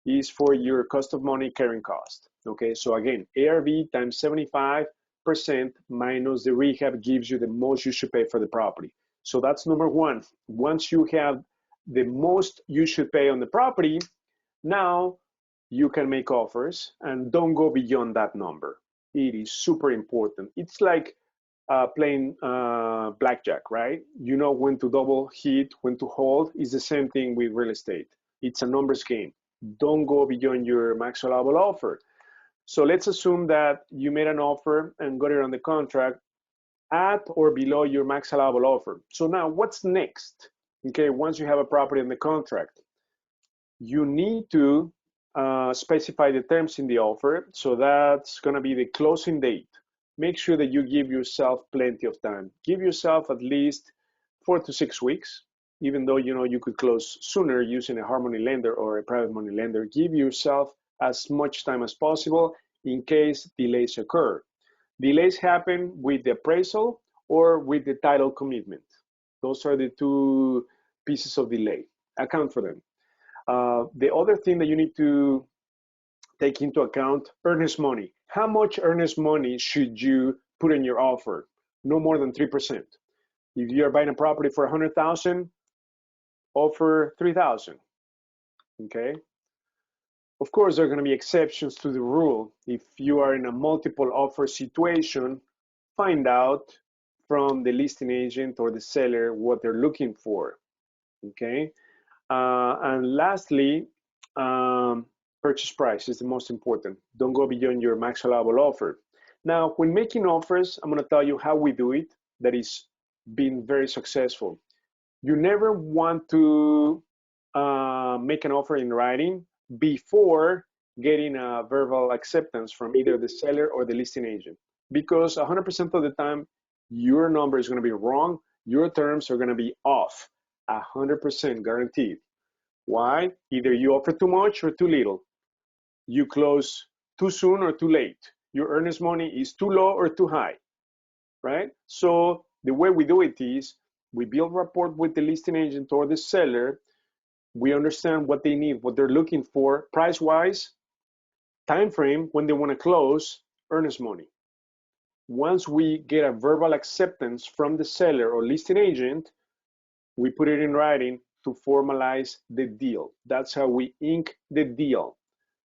is for your cost of money carrying cost. Okay, so again, ARV times 75% minus the rehab gives you the most you should pay for the property. So that's number one. Once you have the most you should pay on the property, now you can make offers and don't go beyond that number. It is super important. It's like playing blackjack, right? You know when to double hit, when to hold. It's the same thing with real estate. It's a numbers game. Don't go beyond your max allowable offer. So let's assume that you made an offer and got it on the contract at or below your max allowable offer. So now what's next? Okay, once you have a property on the contract, you need to specify the terms in the offer. So that's going to be the closing date. Make sure that you give yourself plenty of time. Give yourself at least 4 to 6 weeks, even though you could close sooner using a hard money lender or a private money lender. Give yourself as much time as possible in case delays occur. Delays happen with the appraisal or with the title commitment. Those are the two pieces of delay. Account for them. The other thing that you need to take into account, earnest money. How much earnest money should you put in your offer? No more than 3%. If you are buying a property for 100,000, offer 3,000. Okay. Of course, there are going to be exceptions to the rule. If you are in a multiple offer situation, find out from the listing agent or the seller what they're looking for. Okay. And lastly, purchase price is the most important. Don't go beyond your max allowable offer. Now, when making offers, I'm going to tell you how we do it that is being very successful. You never want to make an offer in writing before getting a verbal acceptance from either the seller or the listing agent, because 100% of the time your number is going to be wrong, your terms are going to be off, 100% guaranteed. Why? Either you offer too much or too little, you close too soon or too late, your earnest money is too low or too high, right? So the way we do it is we build rapport with the listing agent or the seller. We understand what they need, what they're looking for, price-wise, time frame, when they want to close, earnest money. Once we get a verbal acceptance from the seller or listing agent, we put it in writing to formalize the deal. That's how we ink the deal,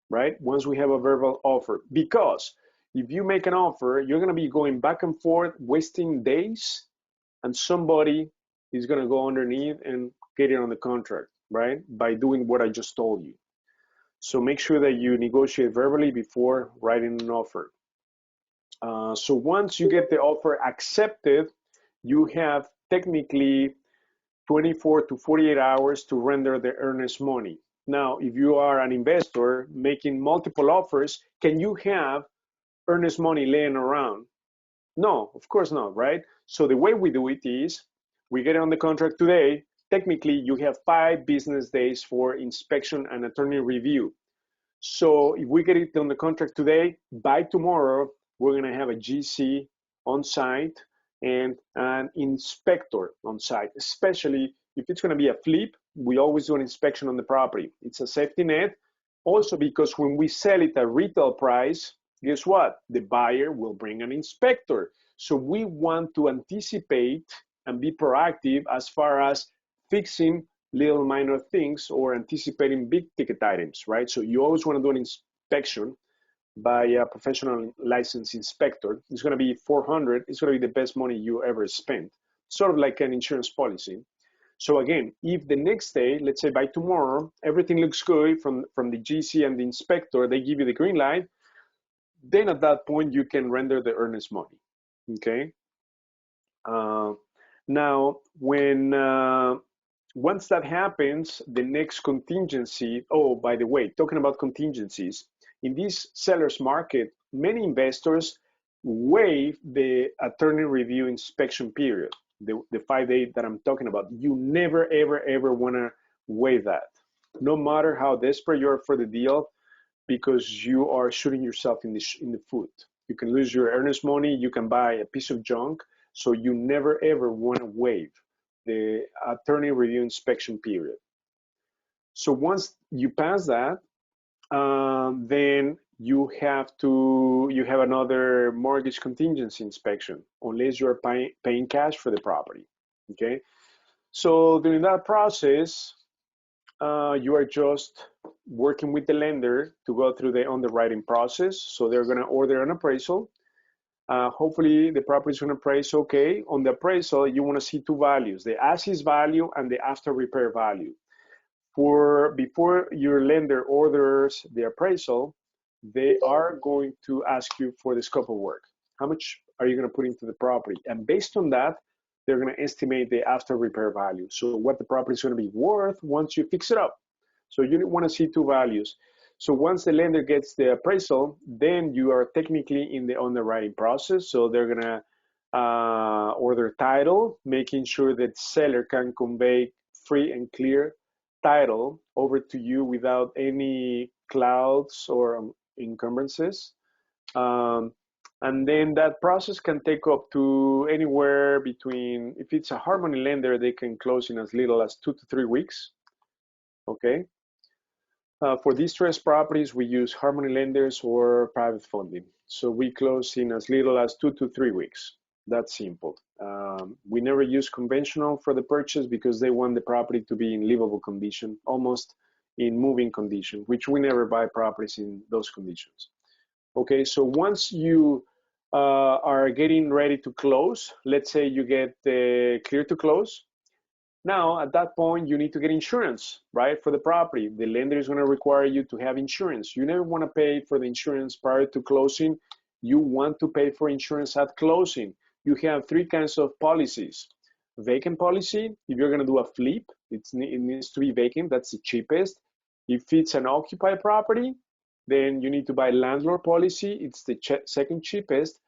right? Once we have a verbal offer. Because if you make an offer, you're going to be going back and forth, wasting days, and somebody is going to go underneath and get it on the contract, right? By doing what I just told you. So make sure that you negotiate verbally before writing an offer. So once you get the offer accepted, you have technically 24 to 48 hours to render the earnest money. Now, if you are an investor making multiple offers, can you have earnest money laying around? No, of course not, right? So the way we do it is we get it on the contract today. Technically, you have 5 business days for inspection and attorney review. So if we get it on the contract today, by tomorrow, we're going to have a GC on site and an inspector on site, especially if it's going to be a flip. We always do an inspection on the property. It's a safety net. Also, because when we sell it at retail price, guess what? The buyer will bring an inspector. So we want to anticipate and be proactive as far as fixing little minor things or anticipating big ticket items, right? So you always want to do an inspection by a professional licensed inspector. It's going to be $400. It's going to be the best money you ever spent, sort of like an insurance policy. So again, if the next day, let's say by tomorrow, everything looks good from the GC and the inspector, they give you the green light, then at that point you can render the earnest money. Okay. Now, when once that happens, the next contingency. Oh, by the way, talking about contingencies, in this seller's market, many investors waive the attorney review inspection period, the 5 days that I'm talking about. You never, ever want to waive that, no matter how desperate you are for the deal, because you are shooting yourself in the foot. You can lose your earnest money, you can buy a piece of junk, so you never, ever want to waive the attorney review inspection period. So once you pass that, then you have another mortgage contingency inspection, unless you're paying cash for the property. Okay, so during that process, you are just working with the lender to go through the underwriting process. So they're going to order an appraisal. Hopefully the property is going to appraise okay. On the appraisal, you want to see 2 values, the as-is value and the after repair value. Before your lender orders the appraisal, they are going to ask you for the scope of work. How much are you going to put into the property? And based on that, they're going to estimate the after repair value. So what the property is going to be worth once you fix it up. So you want to see 2 values. So once the lender gets the appraisal, then you are technically in the underwriting process. So they're going to or their title, making sure that seller can convey free and clear title over to you without any clouds or encumbrances. And then that process can take up to anywhere between, if it's a hard money lender, they can close in as little as 2 to 3 weeks. Okay. For distressed properties, we use hard money lenders or private funding. So we close in as little as 2 to 3 weeks. That's simple. We never use conventional for the purchase because they want the property to be in livable condition, almost in moving condition, which we never buy properties in those conditions. Okay, so once you are getting ready to close, let's say you get clear to close. Now, at that point, you need to get insurance, right, for the property. The lender is going to require you to have insurance. You never want to pay for the insurance prior to closing. You want to pay for insurance at closing. You have 3 kinds of policies. Vacant policy, if you're going to do a flip, it needs to be vacant. That's the cheapest. If it's an occupied property, then you need to buy landlord policy. It's the second cheapest.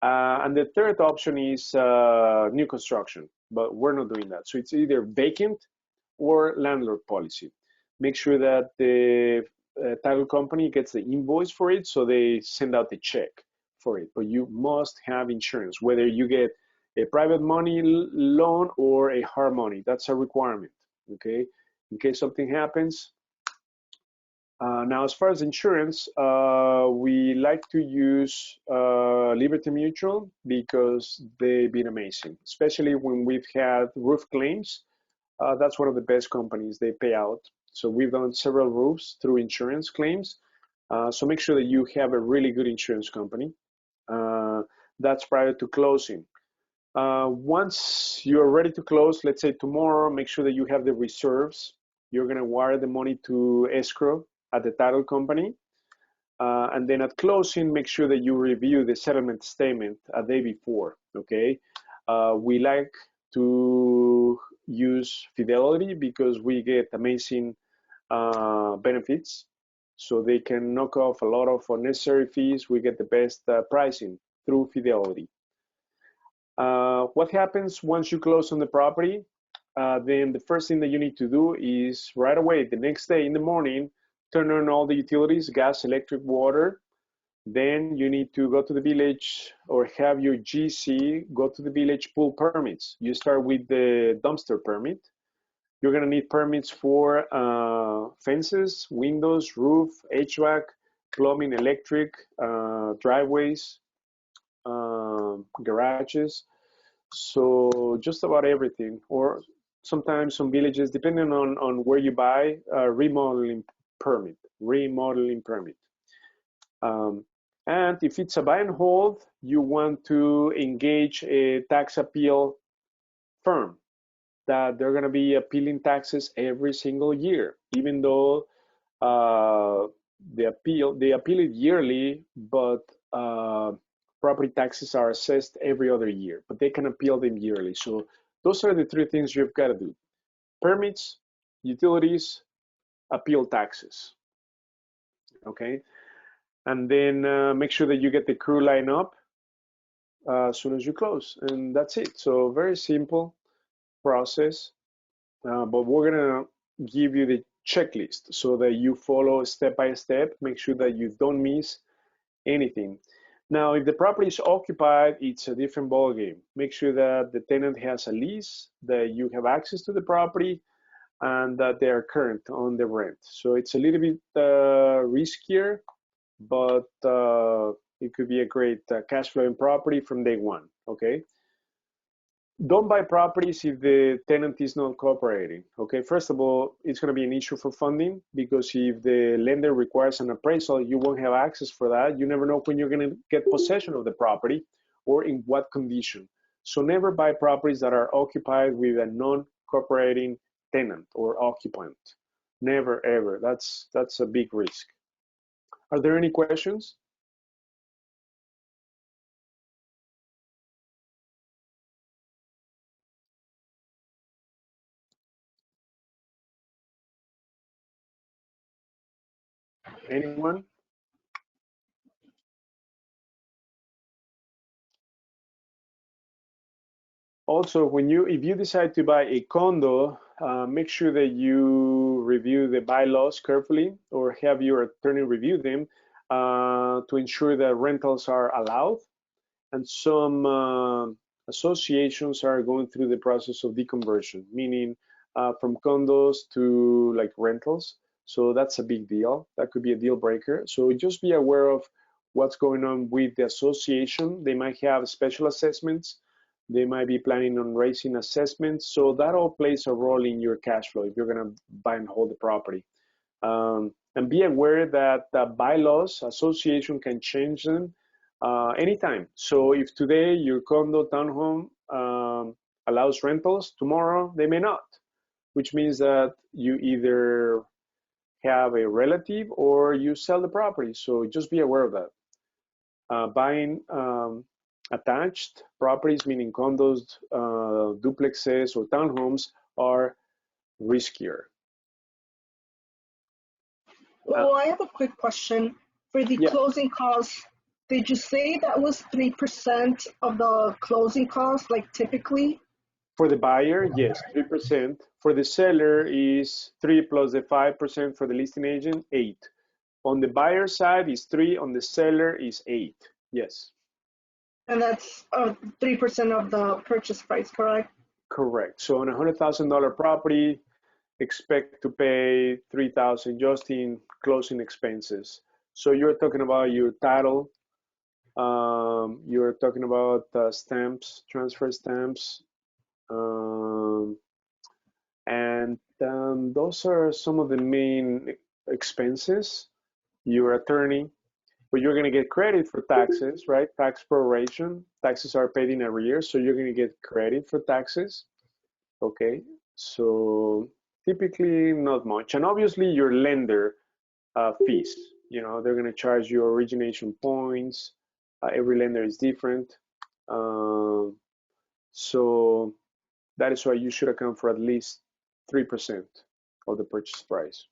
And the third option is new construction, but we're not doing that. So it's either vacant or landlord policy. Make sure that the title company gets the invoice for it, so they send out the check for it. But you must have insurance, whether you get a private money loan or a hard money. That's a requirement, okay? In case something happens. Now, as far as insurance, we like to use Liberty Mutual because they've been amazing, especially when we've had roof claims. That's one of the best companies. They pay out. So we've done several roofs through insurance claims. So make sure that you have a really good insurance company. That's prior to closing. Once you're ready to close, let's say tomorrow, make sure that you have the reserves. You're going to wire the money to escrow at the title company. And then at closing, make sure that you review the settlement statement a day before, okay? We like to use Fidelity because we get amazing benefits. So they can knock off a lot of unnecessary fees. We get the best pricing through Fidelity. What happens once you close on the property? Then the first thing that you need to do is right away, the next day in the morning, turn on all the utilities, gas, electric, water. Then you need to go to the village or have your GC go to the village, pull permits. You start with the dumpster permit. You're going to need permits for fences, windows, roof, HVAC, plumbing, electric, driveways, garages. So just about everything. Or sometimes some villages, depending on where you buy, remodeling permit. And if it's a buy and hold, you want to engage a tax appeal firm that they're going to be appealing taxes every single year, even though they appeal it yearly, but property taxes are assessed every other year, but they can appeal them yearly. So those are the 3 things you've got to do: permits, utilities, appeal taxes. Okay, and then make sure that you get the crew line up as soon as you close, and that's it. So very simple process, but we're gonna give you the checklist so that you follow step by step. Make sure that you don't miss anything. Now, if the property is occupied, it's a different ballgame. Make sure that the tenant has a lease, that you have access to the property, and that they are current on the rent. So it's a little bit riskier, but it could be a great cash flowing property from day one, okay? Don't buy properties if the tenant is not cooperating, okay? First of all, it's gonna be an issue for funding because if the lender requires an appraisal, you won't have access for that. You never know when you're gonna get possession of the property or in what condition. So never buy properties that are occupied with a non-cooperating tenant or occupant. Never, ever. That's a big risk. Are there any questions? Anyone? Also, if you decide to buy a condo, make sure that you review the bylaws carefully or have your attorney review them to ensure that rentals are allowed. And some associations are going through the process of deconversion, meaning from condos to like rentals. So that's a big deal. That could be a deal breaker. So just be aware of what's going on with the association. They might have special assessments. They might be planning on raising assessments. So that all plays a role in your cash flow if you're going to buy and hold the property. And be aware that the bylaws, association can change them anytime. So if today your condo townhome allows rentals, tomorrow they may not, which means that you either have a relative or you sell the property. So just be aware of that. Buying attached properties, meaning condos, duplexes, or townhomes, are riskier. Well, I have a quick question. For the closing costs, did you say that was 3% of the closing costs, like typically? For the buyer, yes, 3%. For the seller is 3 plus the 5% for the listing agent, 8. On the buyer side is 3, on the seller is 8, yes. And that's 3% of the purchase price, correct? Correct. So on a $100,000 property, expect to pay $3,000 just in closing expenses. So you're talking about your title, you're talking about stamps, transfer stamps, and those are some of the main expenses. Your attorney, but you're going to get credit for taxes, right? Tax proration. Taxes are paid in arrears, so you're going to get credit for taxes. Okay, so typically not much. And obviously your lender fees, you know, they're going to charge you origination points. Every lender is different. So that is why you should account for at least 3% of the purchase price.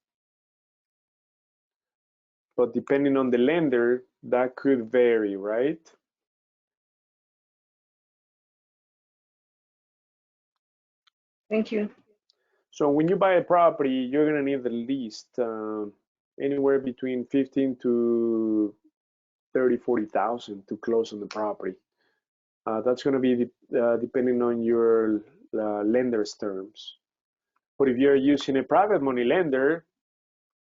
But depending on the lender, that could vary, right? Thank you. So when you buy a property, you're going to need at least anywhere between 15 to 30, 40,000 to close on the property. That's going to be depending on your lender's terms. But if you're using a private money lender,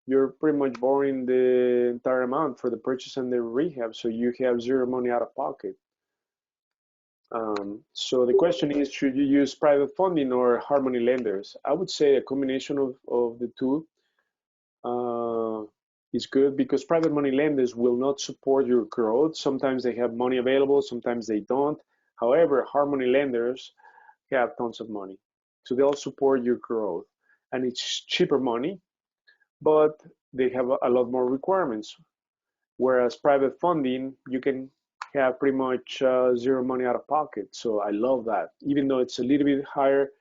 you're pretty much borrowing the entire amount for the purchase and the rehab, so you have zero money out of pocket. So the question is, should you use private funding or hard money lenders? I would say a combination of the two is good, because private money lenders will not support your growth. Sometimes they have money available, sometimes they don't. However, hard money lenders have tons of money, so they'll support your growth. And it's cheaper money, but they have a lot more requirements. Whereas private funding, you can have pretty much zero money out of pocket. So I love that. Even though it's a little bit higher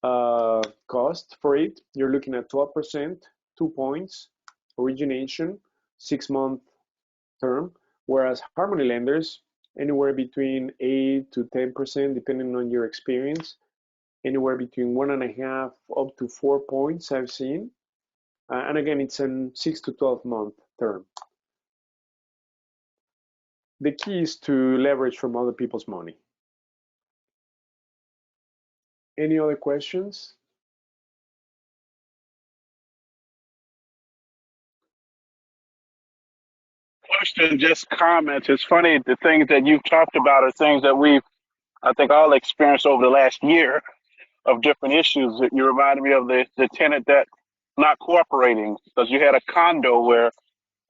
cost for it, you're looking at 12%, 2 points, origination, 6-month term. Whereas hard money lenders, anywhere between 8 to 10%, depending on your experience, anywhere between 1.5 up to 4 points I've seen. And again, it's a 6 to 12-month term. The key is to leverage from other people's money. Any other questions? Question, just comments. It's funny, the things that you've talked about are things that we've, I think, all experienced over the last year of different issues. You reminded me of the tenant that not cooperating, because you had a condo where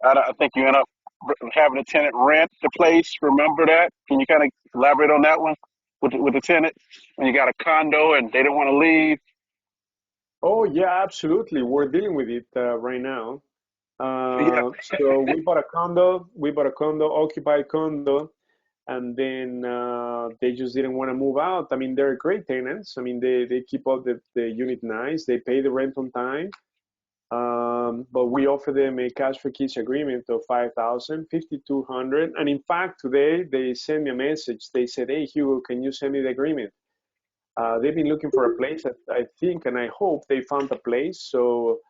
I think you end up having a tenant rent the place. Remember that? Can you kind of elaborate on that one with the tenant when you got a condo and they don't want to leave? Oh yeah, absolutely. We're dealing with it right now. Yeah. So we bought a condo, occupied condo, and then they just didn't want to move out. I mean, they're great tenants. I mean, they keep up the unit nice. They pay the rent on time. But we offer them a cash for keys agreement of $5,000, $5,200. And in fact, today they sent me a message. They said, "Hey, Hugo, can you send me the agreement?" They've been looking for a place, I think, and I hope they found a place. So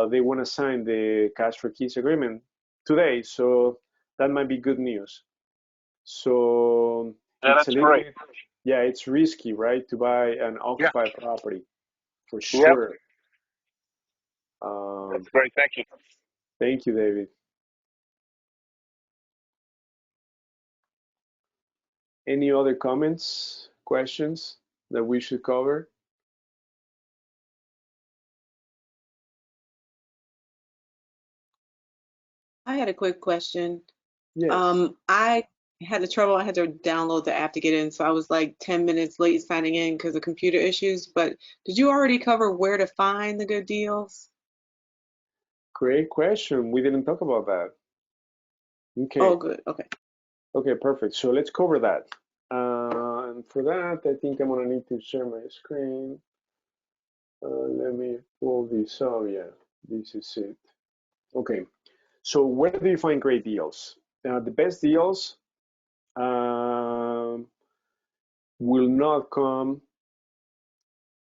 they want to sign the cash for keys agreement today. So that might be good news. So Yeah, it's a that's little great. bit, yeah, it's risky, right, to buy an Yeah. occupied property for Yep. sure. That's great. Thank you. Thank you, David. Any other comments, questions that we should cover? I had a quick question. Yes. I had I had to download the app to get in, so I was like 10 minutes late signing in because of computer issues. But did you already cover where to find the good deals? Great question. We didn't talk about that. Okay. Oh, good. Okay. Okay, perfect. So let's cover that. And for that, I think I'm gonna need to share my screen. Let me pull this up. Yeah, this is it. Okay. So where do you find great deals? The best deals will not come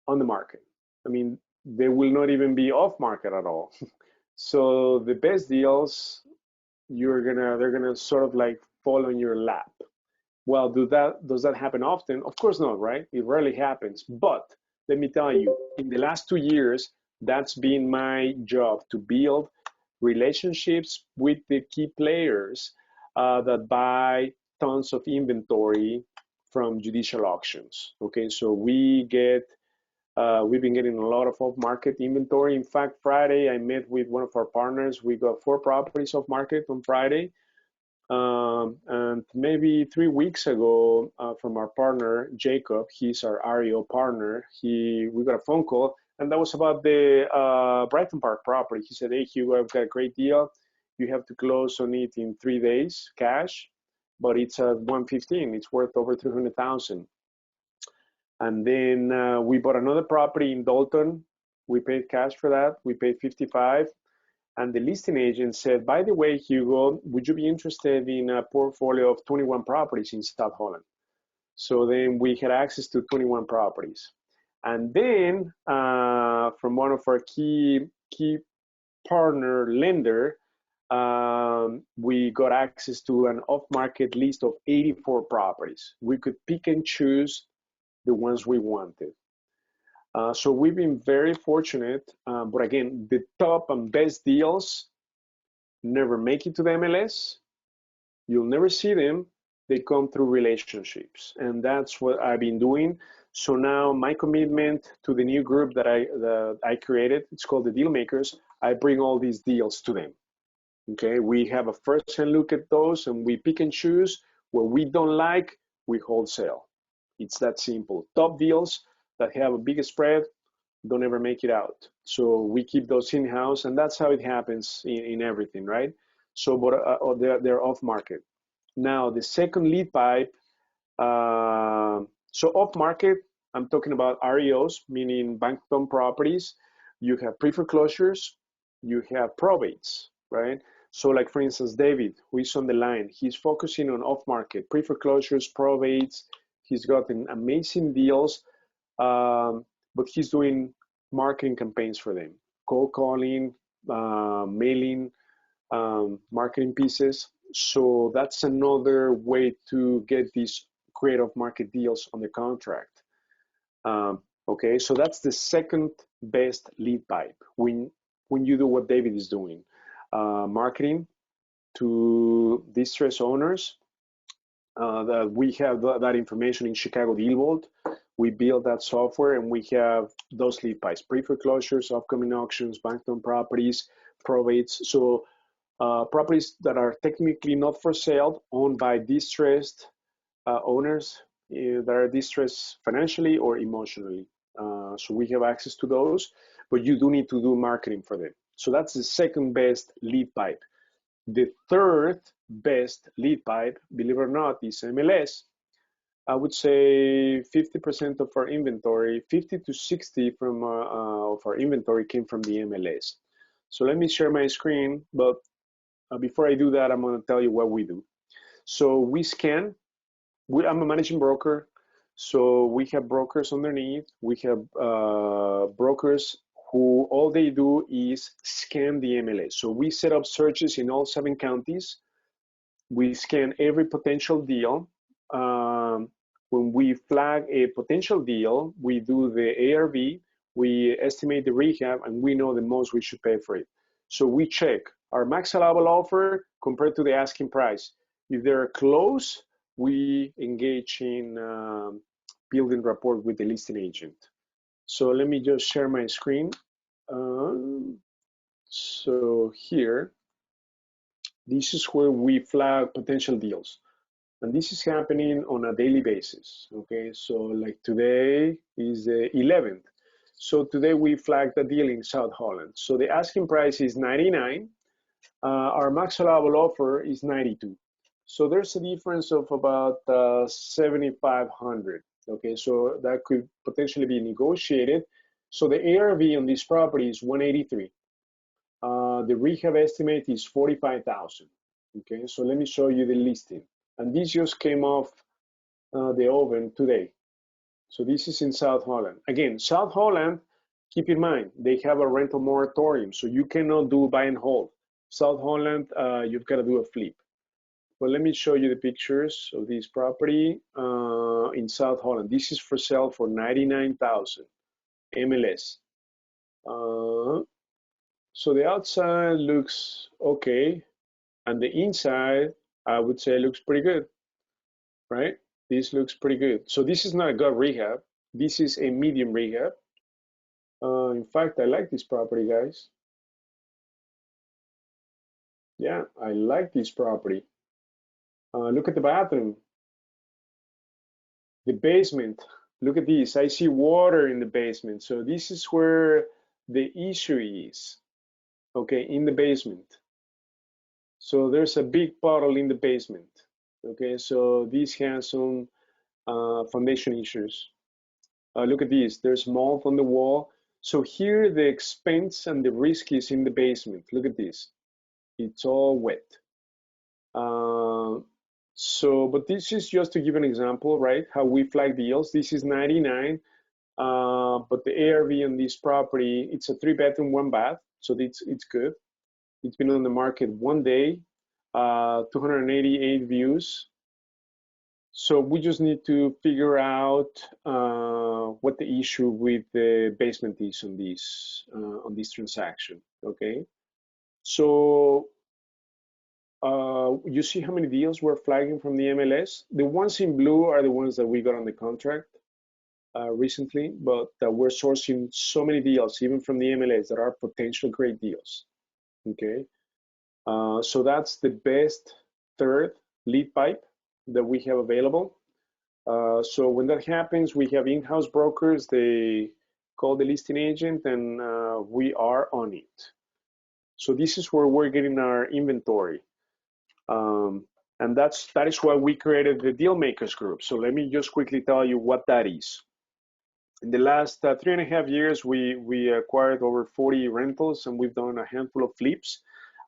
on the market. I mean, they will not even be off market at all. So the best deals, they're gonna sort of like fall in your lap. Well, does that happen often? Of course not, right? It rarely happens. But let me tell you, in the last 2 years, that's been my job to build relationships with the key players that buy tons of inventory from judicial auctions. Okay, so we've been getting a lot of off-market inventory. In fact, Friday I met with one of our partners. We got 4 properties off-market on Friday. And maybe 3 weeks ago, from our partner Jacob, he's our REO partner. We got a phone call, and that was about the Brighton Park property. He said, "Hey Hugo, I've got a great deal. You have to close on it in 3 days, cash, but it's at 115. It's worth over 300,000." And then we bought another property in Dalton. We paid cash for that. We paid 55. And the listing agent said, "By the way, Hugo, would you be interested in a portfolio of 21 properties in South Holland?" So then we had access to 21 properties. And then from one of our key partner lender, we got access to an off-market list of 84 properties. We could pick and choose the ones we wanted. So we've been very fortunate, but again, the top and best deals never make it to the MLS. You'll never see them. They come through relationships, and that's what I've been doing. So now my commitment to the new group that I created, it's called the Deal Makers. I bring all these deals to them. Okay, we have a first-hand look at those, and we pick and choose. What we don't like, we wholesale. It's that simple. Top deals that have a big spread don't ever make it out. So we keep those in-house, and that's how it happens in everything, right? So, but they're off-market. Now, the second lead pipe, so off-market, I'm talking about REOs, meaning bank-owned properties. You have pre-foreclosures, you have probates, right? So like, for instance, David, who is on the line, he's focusing on off-market, pre-foreclosures, probates. He's gotten amazing deals, but he's doing marketing campaigns for them, cold calling, mailing, marketing pieces. So that's another way to get these great off-market deals on the contract. Okay, so that's the second best lead pipe when you do what David is doing, marketing to distressed owners. That we have that information in ChicagoDealVault. We build that software, and we have those lead pipes: pre-foreclosures, upcoming auctions, bank-owned properties, probates. So properties that are technically not for sale, owned by distressed owners that are distressed financially or emotionally. So we have access to those, but you do need to do marketing for them. So that's the second best lead pipe. The third best lead pipe, believe it or not, is MLS. I would say 50% of our inventory, 50 to 60 from of our inventory came from the MLS. So let me share my screen, but before I do that, I'm going to tell you what we do. So we scan. I'm a managing broker, So we have brokers underneath. We have brokers who all they do is scan the MLS. So we set up searches in all 7 counties. We scan every potential deal. When we flag a potential deal, we do the ARV, we estimate the rehab, and we know the most we should pay for it. So we check our max allowable offer compared to the asking price. If they're close, we engage in building rapport with the listing agent. So let me just share my screen. So here, this is where we flag potential deals. And this is happening on a daily basis, okay? So like today is the 11th. So today we flagged a deal in South Holland. So the asking price is 99. Our max allowable offer is 92. So there's a difference of about 7,500, okay? So that could potentially be negotiated. So the ARV on this property is 183. The rehab estimate is 45,000, okay? So let me show you the listing. And this just came off the oven today. So this is in South Holland. Again, South Holland, keep in mind, they have a rental moratorium, so you cannot do buy and hold. South Holland, you've got to do a flip. But let me show you the pictures of this property in South Holland. This is for sale for 99,000 MLS. So the outside looks okay, and the inside, I would say, looks pretty good, right? This looks pretty good. So this is not a gut rehab. This is a medium rehab. In fact, I like this property, guys. Yeah, I like this property. Look at the bathroom. The basement. Look at this. I see water in the basement. So this is where the issue is, okay, in the basement. So there's a big puddle in the basement. Okay, so this has some foundation issues. Look at this, there's mold on the wall. So here the expense and the risk is in the basement. Look at this, it's all wet. But this is just to give an example, right? How we flag deals. This is 99, but the ARV on this property, it's a 3-bedroom, 1-bath, so it's good. It's been on the market 1 day, 288 views. So we just need to figure out what the issue with the basement is on this transaction. Okay, so you see how many deals we're flagging from the MLS. The ones in blue are the ones that we got on the contract recently, but we're sourcing so many deals, even from the MLS, that are potential great deals. Okay, so that's the best third lead pipe that we have available. So when that happens, we have in-house brokers. They call the listing agent, and we are on it. So this is where we're getting our inventory, and that is why we created the deal makers group. So let me just quickly tell you what that is. In the last 3.5 years, we acquired over 40 rentals, and we've done a handful of flips.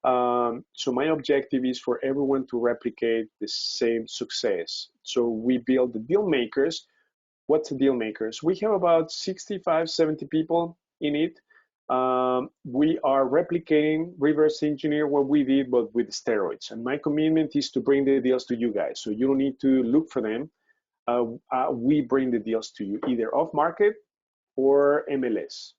So my objective is for everyone to replicate the same success. So we build the deal makers. What's the deal makers? We have about 65, 70 people in it. We are replicating, reverse engineer what we did, but with steroids. And my commitment is to bring the deals to you guys. So you don't need to look for them. We bring the deals to you either off market or MLS.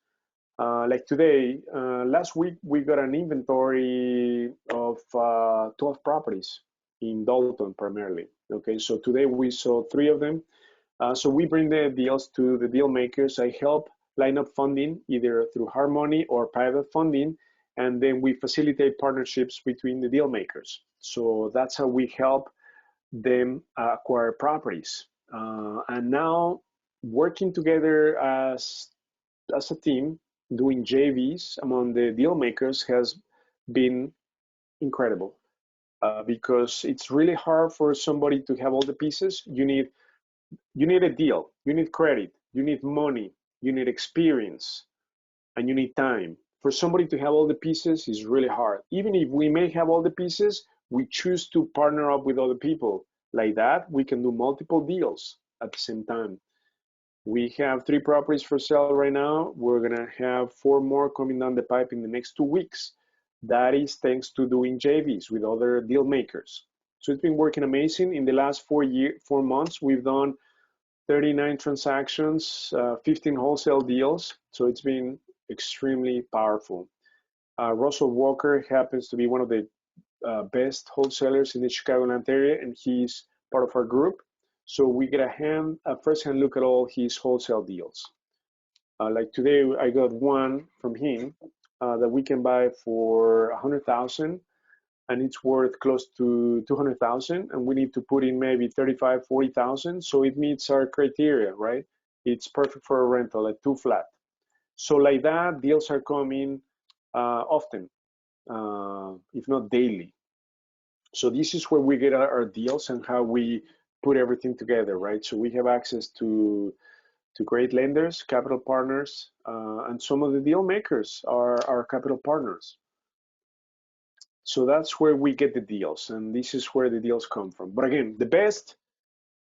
Like today, last week, we got an inventory of 12 properties in Dalton primarily. Okay, so today we saw 3 of them. So we bring the deals to the deal makers. I help line up funding either through hard money or private funding, and then we facilitate partnerships between the deal makers. So that's how we help them acquire properties. And now working together as a team, doing JVs among the deal makers has been incredible because it's really hard for somebody to have all the pieces. You need a deal, you need credit, you need money, you need experience, and you need time. For somebody to have all the pieces is really hard. Even if we may have all the pieces, we choose to partner up with other people. Like that, we can do multiple deals at the same time. We have 3 properties for sale right now. We're gonna have 4 more coming down the pipe in the next 2 weeks. That is thanks to doing JVs with other deal makers. So it's been working amazing. In the last 4 months, we've done 39 transactions, 15 wholesale deals. So it's been extremely powerful. Russell Walker happens to be one of the best wholesalers in the Chicagoland area, and he's part of our group. So we get a first-hand look at all his wholesale deals. Like today, I got one from him that we can buy for 100,000, and it's worth close to 200,000, and we need to put in maybe 35, 40,000. So it meets our criteria, right? It's perfect for a rental at 2 flat. So like that, deals are coming often, if not daily. So this is where we get our deals and how we put everything together, right? So we have access to great lenders, capital partners, and some of the deal makers are our capital partners. So that's where we get the deals, and this is where the deals come from. But again, the best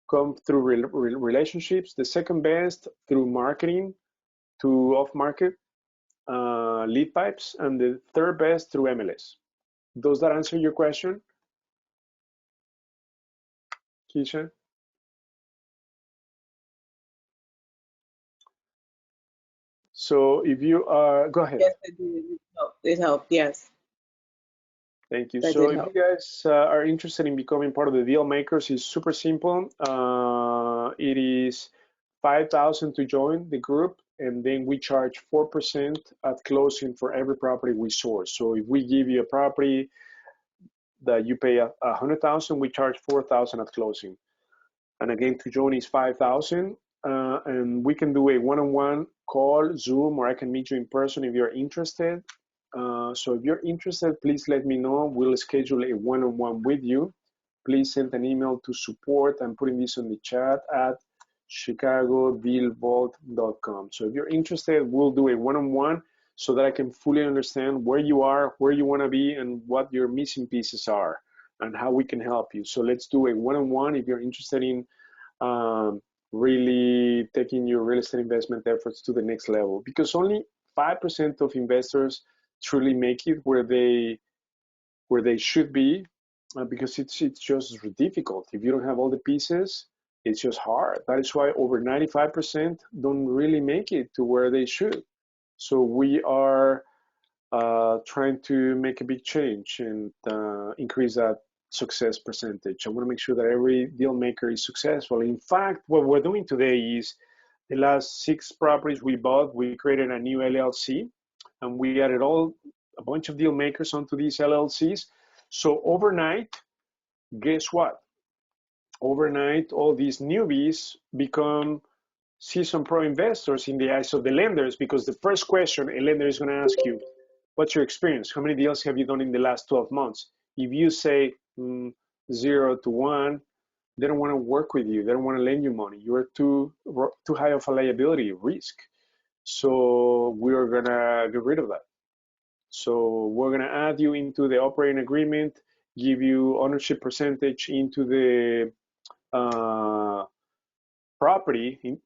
come through relationships, the second best through marketing to off-market lead pipes, and the third best through MLS. Does that answer your question, Keisha? So if you are, go ahead. Yes, it did. It helped, yes. Thank you. That So if help. you guys are interested in becoming part of the deal makers, it's super simple. It is 5,000 to join the group, and then we charge 4% at closing for every property we source. So if we give you a property that you pay 100,000, we charge 4,000 at closing. And again, to join is 5,000, and we can do a one-on-one call, Zoom, or I can meet you in person if you're interested. So if you're interested, please let me know. We'll schedule a one-on-one with you. Please send an email to support. I'm putting this on the chat at ChicagoDealVault.com. So if you're interested, we'll do a one-on-one so that I can fully understand where you are, where you want to be, and what your missing pieces are, and how we can help you. So let's do a one-on-one if you're interested in really taking your real estate investment efforts to the next level, because only 5% of investors truly make it where they should be, because it's just difficult. If you don't have all the pieces, it's just hard. That is why over 95% don't really make it to where they should. So we are trying to make a big change and increase that success percentage. I want to make sure that every deal maker is successful. In fact, what we're doing today is the last 6 properties we bought, we created a new LLC, and we added a bunch of deal makers onto these LLCs. So overnight, guess what? Overnight, all these newbies become seasoned pro investors in the eyes of the lenders, because the first question a lender is going to ask you, what's your experience? How many deals have you done in the last 12 months? If you say 0 to 1, they don't want to work with you. They don't want to lend you money. You're too high of a liability risk. So we're going to get rid of that. So we're going to add you into the operating agreement, give you ownership percentage into the property in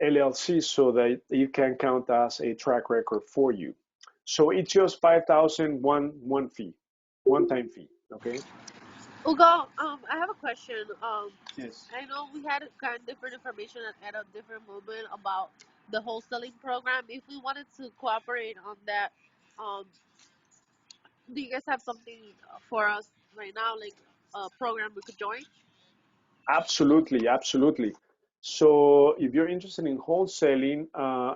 LLC, so that you can count as a track record for you. So it's just 5,000, one fee, one-time fee, okay? Hugo, I have a question. Yes. I know we had kind of different information at a different moment about the wholesaling program. If we wanted to cooperate on that, do you guys have something for us right now, like a program we could join? Absolutely, absolutely. So if you're interested in wholesaling,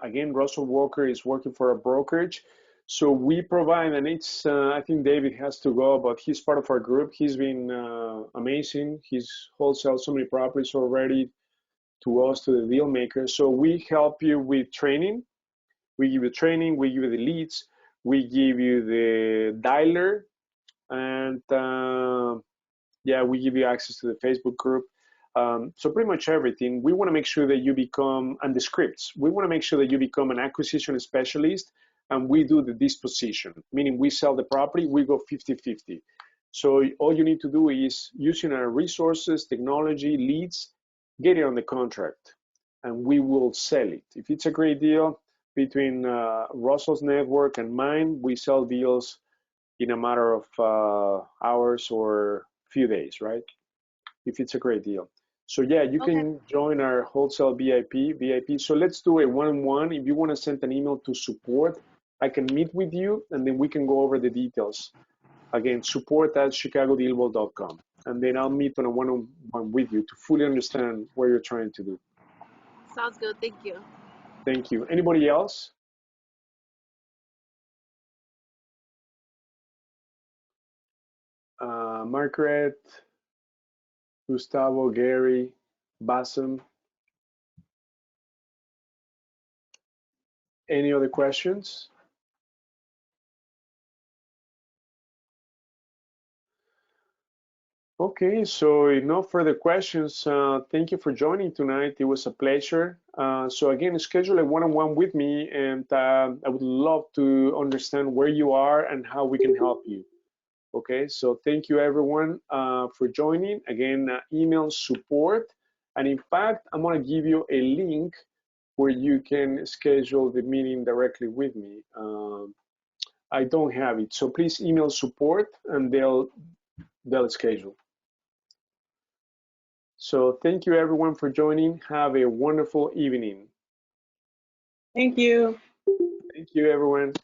again, Russell Walker is working for a brokerage. So we provide, and it's, I think David has to go, but he's part of our group. He's been amazing. He's wholesaled so many properties already to us, to the deal makers. So we help you with training. We give you training, we give you the leads, we give you the dialer, and yeah, we give you access to the Facebook group. So pretty much everything. We want to make sure that you become, and the scripts, we want to make sure that you become an acquisition specialist, and we do the disposition, meaning we sell the property, we go 50-50. So all you need to do is using our resources, technology, leads, get it on the contract, and we will sell it. If it's a great deal between Russell's network and mine, we sell deals in a matter of hours or few days, right? If it's a great deal. So yeah, you can join our wholesale VIP. So let's do a one-on-one. If you want to send an email to support, I can meet with you, and then we can go over the details. Again, support@chicagodealvault.com, and then I'll meet on a one-on-one with you to fully understand what you're trying to do. Sounds good. Thank you. Thank you. Anybody else? Margaret, Gustavo, Gary, Bassem. Any other questions? Okay, so if no further questions, thank you for joining tonight. It was a pleasure. So again, schedule a one-on-one with me, and I would love to understand where you are and how we can help you. Okay, so thank you everyone for joining. Again, email support. And in fact, I'm gonna give you a link where you can schedule the meeting directly with me. I don't have it, so please email support and they'll schedule. So thank you everyone for joining. Have a wonderful evening. Thank you. Thank you everyone.